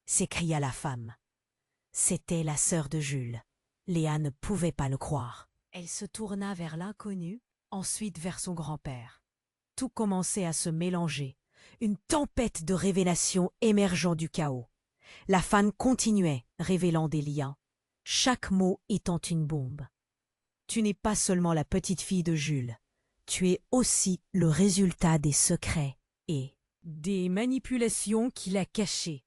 s'écria la femme. C'était la sœur de Jules. Léa ne pouvait pas le croire. Elle se tourna vers l'inconnu, ensuite vers son grand-père. Tout commençait à se mélanger, une tempête de révélations émergeant du chaos. La femme continuait, révélant des liens, chaque mot étant une bombe. Tu n'es pas seulement la petite fille de Jules, tu es aussi le résultat des secrets et des manipulations qu'il a cachés.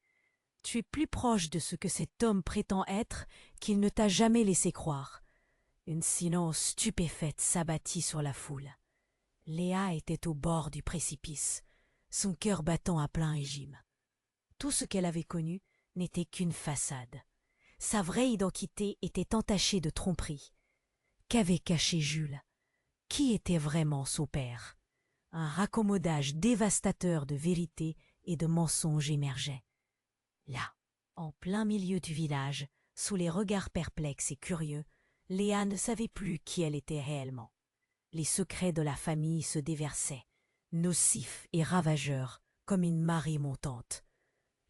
Tu es plus proche de ce que cet homme prétend être qu'il ne t'a jamais laissé croire. Une silence stupéfaite s'abattit sur la foule. Léa était au bord du précipice, son cœur battant à plein régime. Tout ce qu'elle avait connu n'était qu'une façade. Sa vraie identité était entachée de tromperies. Qu'avait caché Jules? Qui était vraiment son père? Un raccommodage dévastateur de vérités et de mensonges émergeait. Là, en plein milieu du village, sous les regards perplexes et curieux, Léa ne savait plus qui elle était réellement. Les secrets de la famille se déversaient, nocifs et ravageurs, comme une marée montante.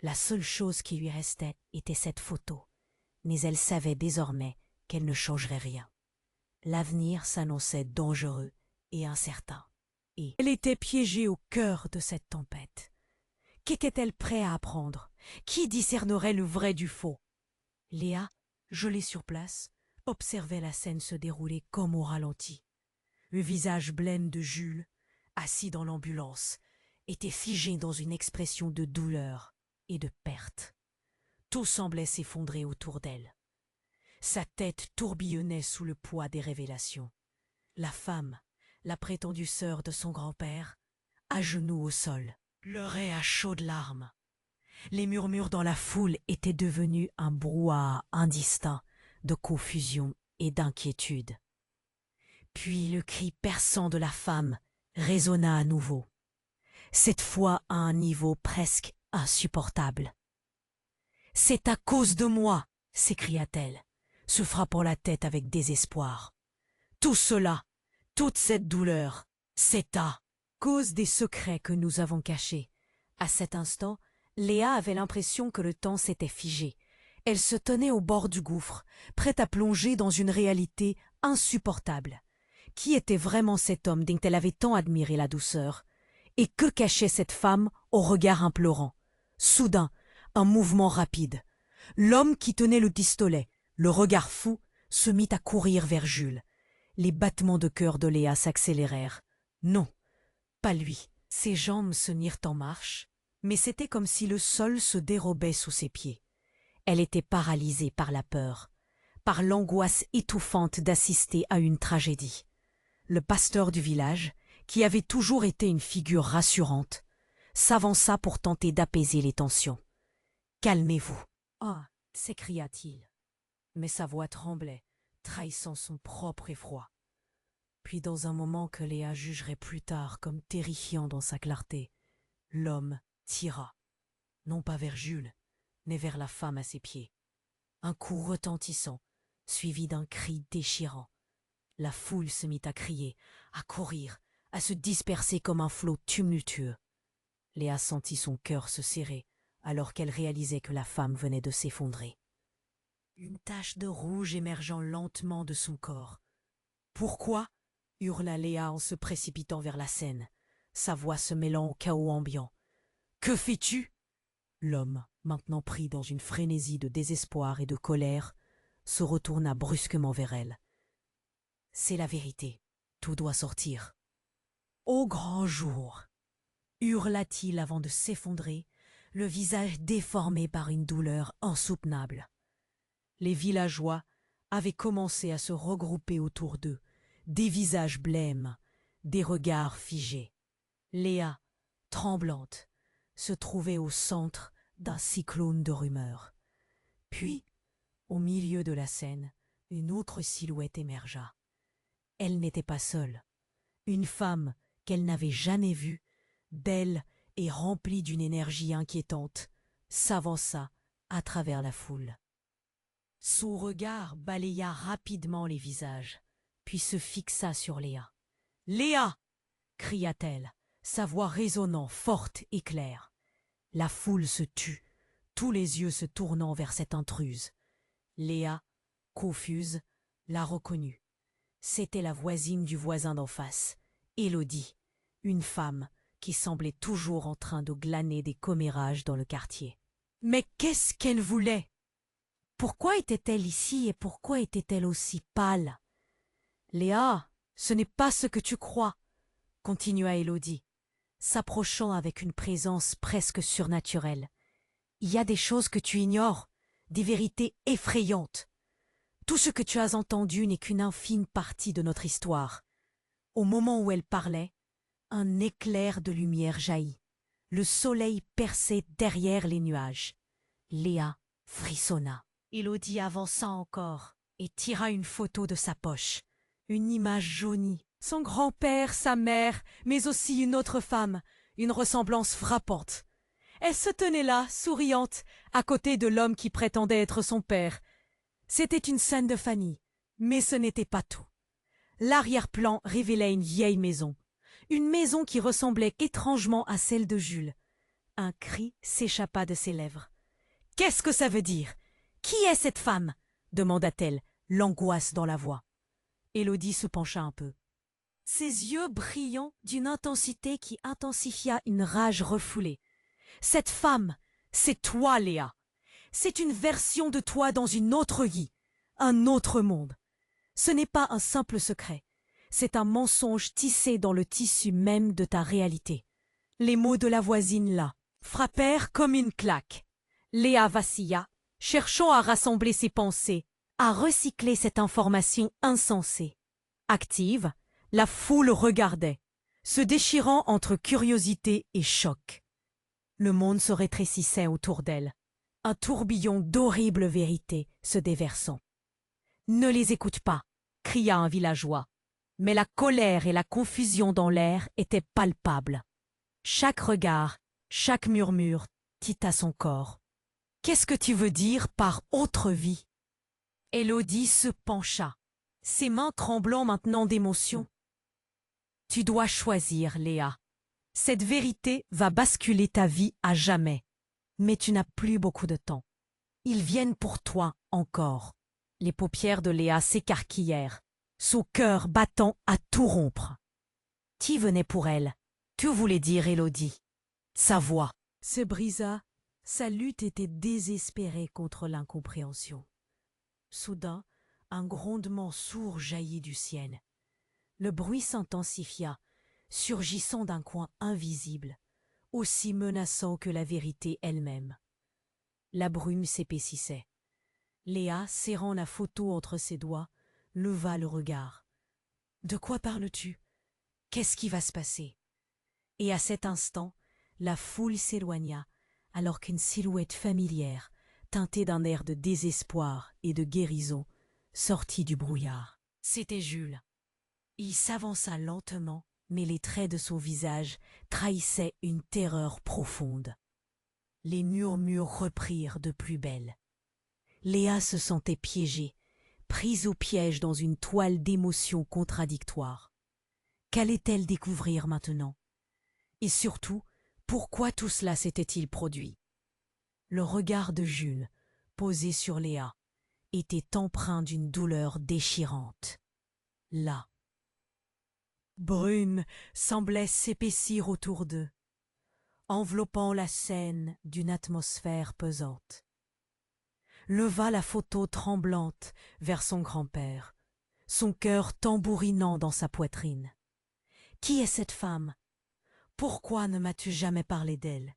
La seule chose qui lui restait était cette photo, mais elle savait désormais qu'elle ne changerait rien. L'avenir s'annonçait dangereux et incertain. Et elle était piégée au cœur de cette tempête. Qu'était-elle prête à apprendre? Qui discernerait le vrai du faux? Léa, gelée sur place, observait la scène se dérouler comme au ralenti. Le visage blême de Jules, assis dans l'ambulance, était figé dans une expression de douleur et de perte. Tout semblait s'effondrer autour d'elle. Sa tête tourbillonnait sous le poids des révélations. La femme, la prétendue sœur de son grand-père, à genoux au sol, pleurait à chaudes larmes. Les murmures dans la foule étaient devenus un brouhaha indistinct de confusion et d'inquiétude. Puis le cri perçant de la femme résonna à nouveau, cette fois à un niveau presque insupportable. « C'est à cause de moi !» s'écria-t-elle, se frappant la tête avec désespoir. « Tout cela, toute cette douleur, c'est à cause des secrets que nous avons cachés. » À cet instant, Léa avait l'impression que le temps s'était figé. Elle se tenait au bord du gouffre, prête à plonger dans une réalité insupportable. Qui était vraiment cet homme dont elle avait tant admiré la douceur? Et que cachait cette femme au regard implorant? Soudain, un mouvement rapide. L'homme qui tenait le pistolet, le regard fou, se mit à courir vers Jules. Les battements de cœur de Léa s'accélérèrent. Non, pas lui. Ses jambes se mirent en marche, mais c'était comme si le sol se dérobait sous ses pieds. Elle était paralysée par la peur, par l'angoisse étouffante d'assister à une tragédie. Le pasteur du village, qui avait toujours été une figure rassurante, s'avança pour tenter d'apaiser les tensions. « Calmez-vous !»« Ah !» s'écria-t-il. Mais sa voix tremblait, trahissant son propre effroi. Puis dans un moment que Léa jugerait plus tard comme terrifiant dans sa clarté, l'homme tira, non pas vers Jules, mais vers la femme à ses pieds. Un coup retentissant, suivi d'un cri déchirant. La foule se mit à crier, à courir, à se disperser comme un flot tumultueux. Léa sentit son cœur se serrer, alors qu'elle réalisait que la femme venait de s'effondrer. Une tache de rouge émergeant lentement de son corps. « Pourquoi ?» hurla Léa en se précipitant vers la scène, sa voix se mêlant au chaos ambiant. « Que fais-tu » L'homme, maintenant pris dans une frénésie de désespoir et de colère, se retourna brusquement vers elle. « C'est la vérité, tout doit sortir. »« Ô grand jour !» hurla-t-il avant de s'effondrer, le visage déformé par une douleur insoutenable. Les villageois avaient commencé à se regrouper autour d'eux, des visages blêmes, des regards figés. Léa, tremblante, se trouvait au centre d'un cyclone de rumeurs. Puis, au milieu de la scène, une autre silhouette émergea. Elle n'était pas seule. Une femme qu'elle n'avait jamais vue, belle et remplie d'une énergie inquiétante, s'avança à travers la foule. Son regard balaya rapidement les visages, puis se fixa sur Léa. « Léa !» cria-t-elle, sa voix résonnant, forte et claire. La foule se tut, tous les yeux se tournant vers cette intruse. Léa, confuse, la reconnut. C'était la voisine du voisin d'en face, Élodie, une femme qui semblait toujours en train de glaner des commérages dans le quartier. Mais qu'est-ce qu'elle voulait? Pourquoi était-elle ici et pourquoi était-elle aussi pâle? Léa, ce n'est pas ce que tu crois, continua Élodie, s'approchant avec une présence presque surnaturelle. Il y a des choses que tu ignores, des vérités effrayantes. Tout ce que tu as entendu n'est qu'une infime partie de notre histoire. Au moment où elle parlait, un éclair de lumière jaillit. Le soleil perçait derrière les nuages. Léa frissonna. Élodie avança encore et tira une photo de sa poche. Une image jaunie. Son grand-père, sa mère, mais aussi une autre femme. Une ressemblance frappante. Elle se tenait là, souriante, à côté de l'homme qui prétendait être son père. C'était une scène de famille, mais ce n'était pas tout. L'arrière-plan révélait une vieille maison. Une maison qui ressemblait étrangement à celle de Jules. Un cri s'échappa de ses lèvres. « Qu'est-ce que ça veut dire? Qui est cette femme ?» demanda-t-elle, l'angoisse dans la voix. Élodie se pencha un peu. Ses yeux brillants d'une intensité qui intensifia une rage refoulée. « Cette femme, c'est toi, Léa. C'est une version de toi dans une autre vie, un autre monde. Ce n'est pas un simple secret. C'est un mensonge tissé dans le tissu même de ta réalité. » Les mots de la voisine là frappèrent comme une claque. Léa vacilla, cherchant à rassembler ses pensées, à recycler cette information insensée. Active, la foule regardait, se déchirant entre curiosité et choc. Le monde se rétrécissait autour d'elle, un tourbillon d'horribles vérités se déversant. « Ne les écoute pas !» cria un villageois. Mais la colère et la confusion dans l'air étaient palpables. Chaque regard, chaque murmure tita son corps. « Qu'est-ce que tu veux dire par autre vie ?» Élodie se pencha, ses mains tremblant maintenant d'émotion. « Tu dois choisir, Léa. Cette vérité va basculer ta vie à jamais. Mais tu n'as plus beaucoup de temps. Ils viennent pour toi encore. » Les paupières de Léa s'écarquillèrent, son cœur battant à tout rompre. Qui venait pour elle? Que voulait dire Élodie? Sa voix se brisa, sa lutte était désespérée contre l'incompréhension. Soudain, un grondement sourd jaillit du ciel. Le bruit s'intensifia, surgissant d'un coin invisible, aussi menaçant que la vérité elle-même. La brume s'épaississait. Léa, serrant la photo entre ses doigts, leva le regard. « De quoi parles-tu? Qu'est-ce qui va se passer ?» Et à cet instant, la foule s'éloigna, alors qu'une silhouette familière, teintée d'un air de désespoir et de guérison, sortit du brouillard. C'était Jules. Il s'avança lentement, mais les traits de son visage trahissaient une terreur profonde. Les murmures reprirent de plus belle. Léa se sentait piégée, prise au piège dans une toile d'émotions contradictoires. Qu'allait-elle découvrir maintenant? Et surtout, pourquoi tout cela s'était-il produit? Le regard de Jules, posé sur Léa, était empreint d'une douleur déchirante. Là. Brume semblait s'épaissir autour d'eux, enveloppant la scène d'une atmosphère pesante. Leva la photo tremblante vers son grand-père, son cœur tambourinant dans sa poitrine. « Qui est cette femme? Pourquoi ne m'as-tu jamais parlé d'elle ?»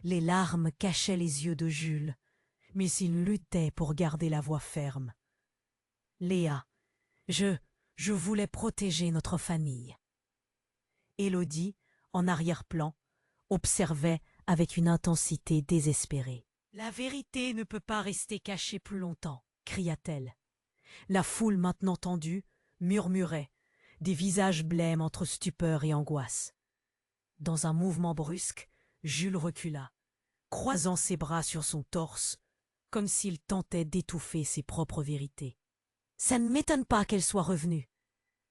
Les larmes cachaient les yeux de Jules, mais il luttait pour garder la voix ferme. « Léa, je Je voulais protéger notre famille. Élodie, en arrière-plan, observait avec une intensité désespérée. La vérité ne peut pas rester cachée plus longtemps, cria-t-elle. La foule maintenant tendue murmurait, des visages blêmes entre stupeur et angoisse. Dans un mouvement brusque, Jules recula, croisant ses bras sur son torse, comme s'il tentait d'étouffer ses propres vérités. Ça ne m'étonne pas qu'elle soit revenue,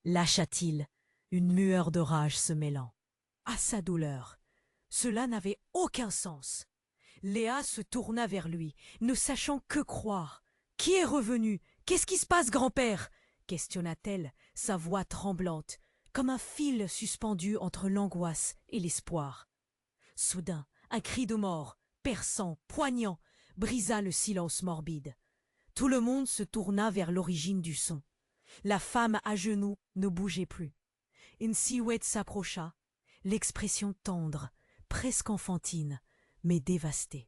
lâcha-t-il, une lueur de rage se mêlant. À sa douleur, cela n'avait aucun sens. Léa se tourna vers lui, ne sachant que croire. « Qui est revenu? Qu'est-ce qui se passe, grand-père » questionna-t-elle, sa voix tremblante, comme un fil suspendu entre l'angoisse et l'espoir. Soudain, un cri de mort, perçant, poignant, brisa le silence morbide. Tout le monde se tourna vers l'origine du son. La femme à genoux ne bougeait plus. Une silhouette s'approcha, l'expression tendre, presque enfantine, mais dévastée.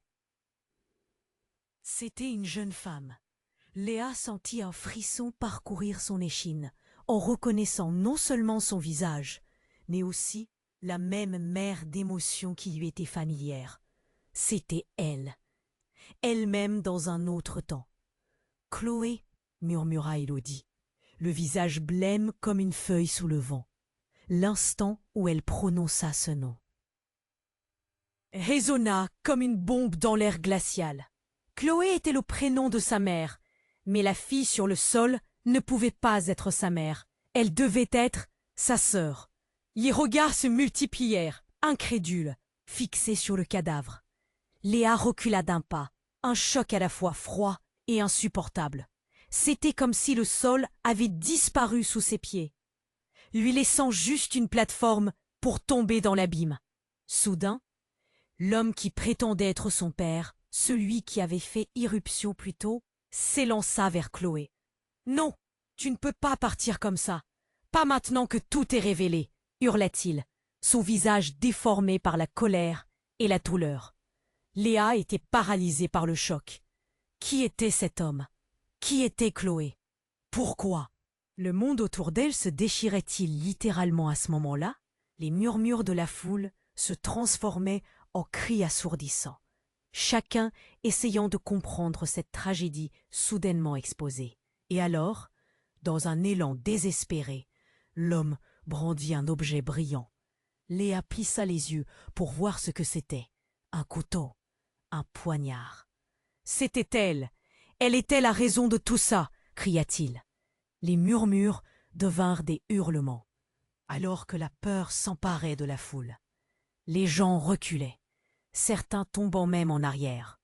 C'était une jeune femme. Léa sentit un frisson parcourir son échine, en reconnaissant non seulement son visage, mais aussi la même mer d'émotions qui lui était familière. C'était elle, elle-même dans un autre temps. « Chloé » murmura Élodie, le visage blême comme une feuille sous le vent, l'instant où elle prononça ce nom. Résonna comme une bombe dans l'air glacial. Chloé était le prénom de sa mère, mais la fille sur le sol ne pouvait pas être sa mère. Elle devait être sa sœur. Les regards se multiplièrent, incrédules, fixés sur le cadavre. Léa recula d'un pas, un choc à la fois froid et insupportable. C'était comme si le sol avait disparu sous ses pieds, lui laissant juste une plateforme pour tomber dans l'abîme. Soudain, l'homme qui prétendait être son père, celui qui avait fait irruption plus tôt, s'élança vers Chloé. « Non, tu ne peux pas partir comme ça. Pas maintenant que tout est révélé, » hurla-t-il, son visage déformé par la colère et la douleur. Léa était paralysée par le choc. Qui était cet homme? Qui était Chloé? Pourquoi? Le monde autour d'elle se déchirait-il littéralement à ce moment-là? Les murmures de la foule se transformaient en cris assourdissants, chacun essayant de comprendre cette tragédie soudainement exposée. Et alors, dans un élan désespéré, l'homme brandit un objet brillant. Léa plissa les yeux pour voir ce que c'était. Un couteau, un poignard. C'était elle. Elle était la raison de tout ça, cria-t-il. Les murmures devinrent des hurlements, alors que la peur s'emparait de la foule. Les gens reculaient, certains tombant même en arrière.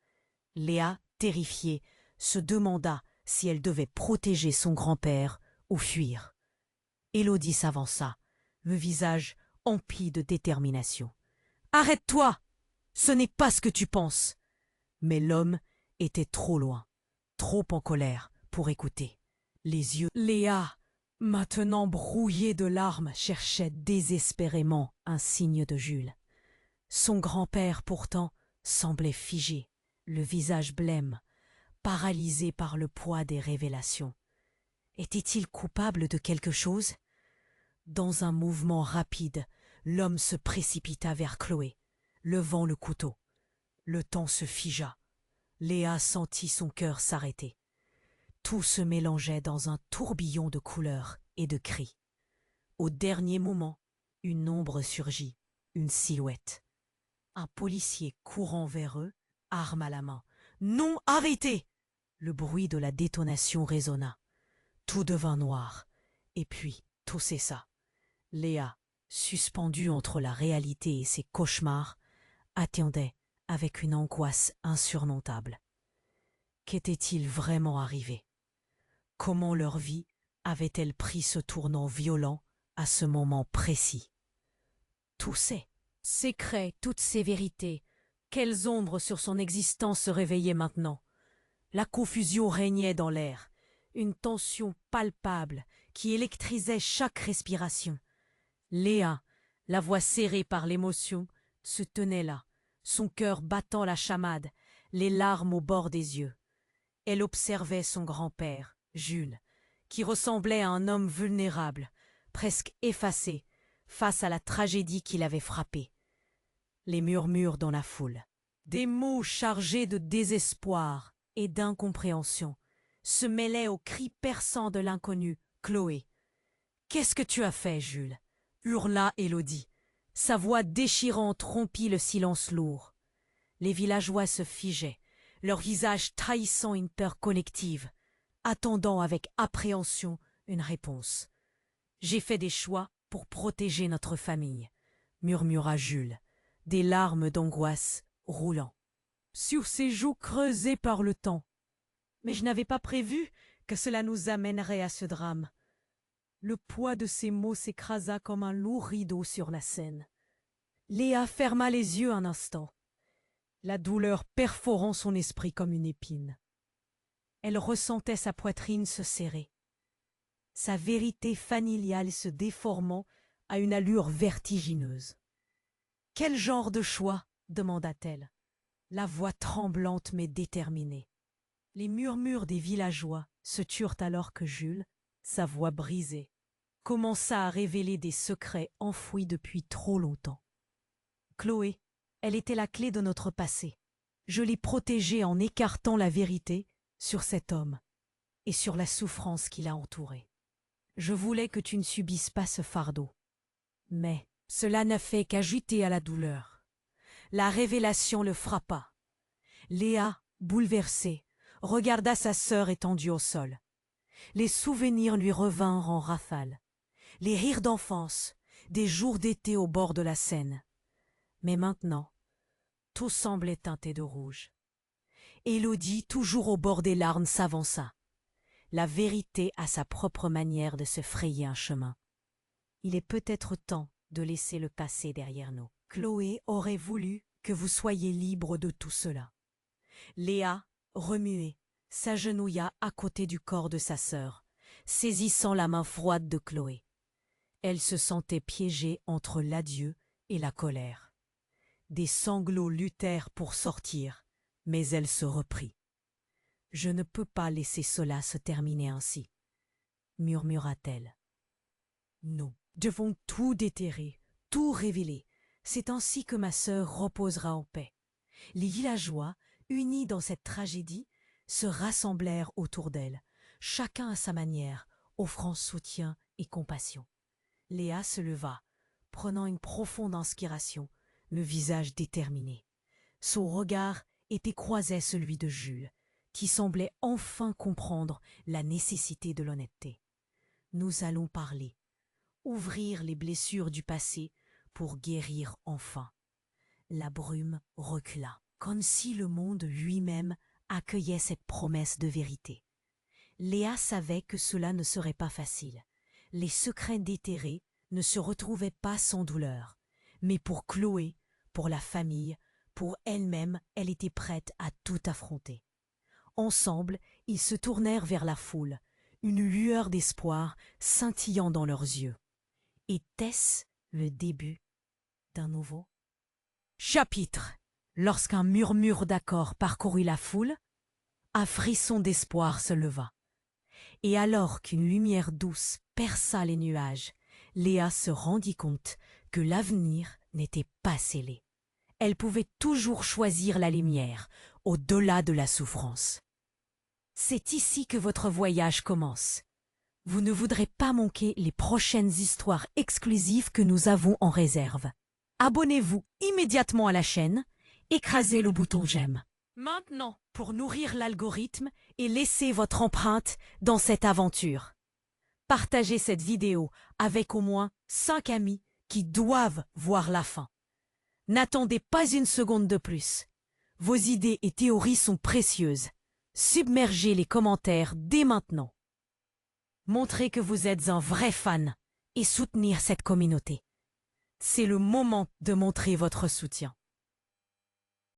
Léa, terrifiée, se demanda si elle devait protéger son grand-père ou fuir. Élodie s'avança, le visage empli de détermination. « Arrête-toi! Ce n'est pas ce que tu penses !» Mais l'homme était trop loin, trop en colère pour écouter. Les yeux Léa, maintenant brouillée de larmes, cherchait désespérément un signe de Jules. Son grand-père, pourtant, semblait figé, le visage blême, paralysé par le poids des révélations. Était-il coupable de quelque chose? Dans un mouvement rapide, l'homme se précipita vers Chloé, levant le couteau. Le temps se figea. Léa sentit son cœur s'arrêter. Tout se mélangeait dans un tourbillon de couleurs et de cris. Au dernier moment, une ombre surgit, une silhouette. Un policier courant vers eux, arme à la main. « Non, arrêtez !» Le bruit de la détonation résonna. Tout devint noir, et puis tout cessa. Léa, suspendue entre la réalité et ses cauchemars, attendait avec une angoisse insurmontable. Qu'était-il vraiment arrivé? Comment leur vie avait-elle pris ce tournant violent à ce moment précis? Tous ces secrets, toutes ces vérités, quelles ombres sur son existence se réveillaient maintenant? La confusion régnait dans l'air, une tension palpable qui électrisait chaque respiration. Léa, la voix serrée par l'émotion, se tenait là, son cœur battant la chamade, les larmes au bord des yeux. Elle observait son grand-père, Jules, qui ressemblait à un homme vulnérable, presque effacé, face à la tragédie qui l'avait frappé. Les murmures dans la foule, des mots chargés de désespoir et d'incompréhension, se mêlaient aux cris perçants de l'inconnu, Chloé. « Qu'est-ce que tu as fait, Jules ?» hurla Élodie. Sa voix déchirante rompit le silence lourd. Les villageois se figeaient, leurs visages trahissant une peur collective, attendant avec appréhension une réponse. « J'ai fait des choix pour protéger notre famille, » murmura Jules, des larmes d'angoisse roulant sur ses joues creusées par le temps. « Mais je n'avais pas prévu que cela nous amènerait à ce drame. » Le poids de ces mots s'écrasa comme un lourd rideau sur la scène. Léa ferma les yeux un instant, la douleur perforant son esprit comme une épine. Elle ressentait sa poitrine se serrer, sa vérité familiale se déformant à une allure vertigineuse. « Quel genre de choix ?» demanda-t-elle, la voix tremblante mais déterminée. Les murmures des villageois se turent alors que Jules, sa voix brisée, commença à révéler des secrets enfouis depuis trop longtemps. « Chloé, elle était la clé de notre passé. Je l'ai protégée en écartant la vérité sur cet homme et sur la souffrance qui l'a entouré. Je voulais que tu ne subisses pas ce fardeau. Mais cela n'a fait qu'ajouter à la douleur. La révélation le frappa. Léa, bouleversée, regarda sa sœur étendue au sol. Les souvenirs lui revinrent en rafale. Les rires d'enfance, des jours d'été au bord de la Seine. Mais maintenant, tout semblait teinté de rouge. Élodie, toujours au bord des larmes, s'avança. La vérité a sa propre manière de se frayer un chemin. Il est peut-être temps de laisser le passé derrière nous. Chloé aurait voulu que vous soyez libre de tout cela. Léa, remuée, s'agenouilla à côté du corps de sa sœur, saisissant la main froide de Chloé. Elle se sentait piégée entre l'adieu et la colère. Des sanglots luttèrent pour sortir, mais elle se reprit. « Je ne peux pas laisser cela se terminer ainsi, » murmura-t-elle. « Nous devons tout déterrer, tout révéler. C'est ainsi que ma sœur reposera en paix. » Les villageois, unis dans cette tragédie, se rassemblèrent autour d'elle, chacun à sa manière, offrant soutien et compassion. Léa se leva, prenant une profonde inspiration, le visage déterminé. Son regard était croisé à celui de Jules, qui semblait enfin comprendre la nécessité de l'honnêteté. Nous allons parler, ouvrir les blessures du passé pour guérir enfin. La brume recula, comme si le monde lui-même accueillait cette promesse de vérité. Léa savait que cela ne serait pas facile. Les secrets déterrés ne se retrouvaient pas sans douleur. Mais pour Chloé, pour la famille, pour elle-même, elle était prête à tout affronter. Ensemble, ils se tournèrent vers la foule, une lueur d'espoir scintillant dans leurs yeux. Était-ce le début d'un nouveau chapitre? Lorsqu'un murmure d'accord parcourut la foule, un frisson d'espoir se leva. Et alors qu'une lumière douce perça les nuages, Léa se rendit compte que l'avenir n'était pas scellé. Elle pouvait toujours choisir la lumière, au-delà de la souffrance. C'est ici que votre voyage commence. Vous ne voudrez pas manquer les prochaines histoires exclusives que nous avons en réserve. Abonnez-vous immédiatement à la chaîne, écrasez le bouton j'aime. Maintenant, pour nourrir l'algorithme et laisser votre empreinte dans cette aventure. Partagez cette vidéo avec au moins 5 amis qui doivent voir la fin. N'attendez pas une seconde de plus. Vos idées et théories sont précieuses. Submergez les commentaires dès maintenant. Montrez que vous êtes un vrai fan et soutenir cette communauté. C'est le moment de montrer votre soutien.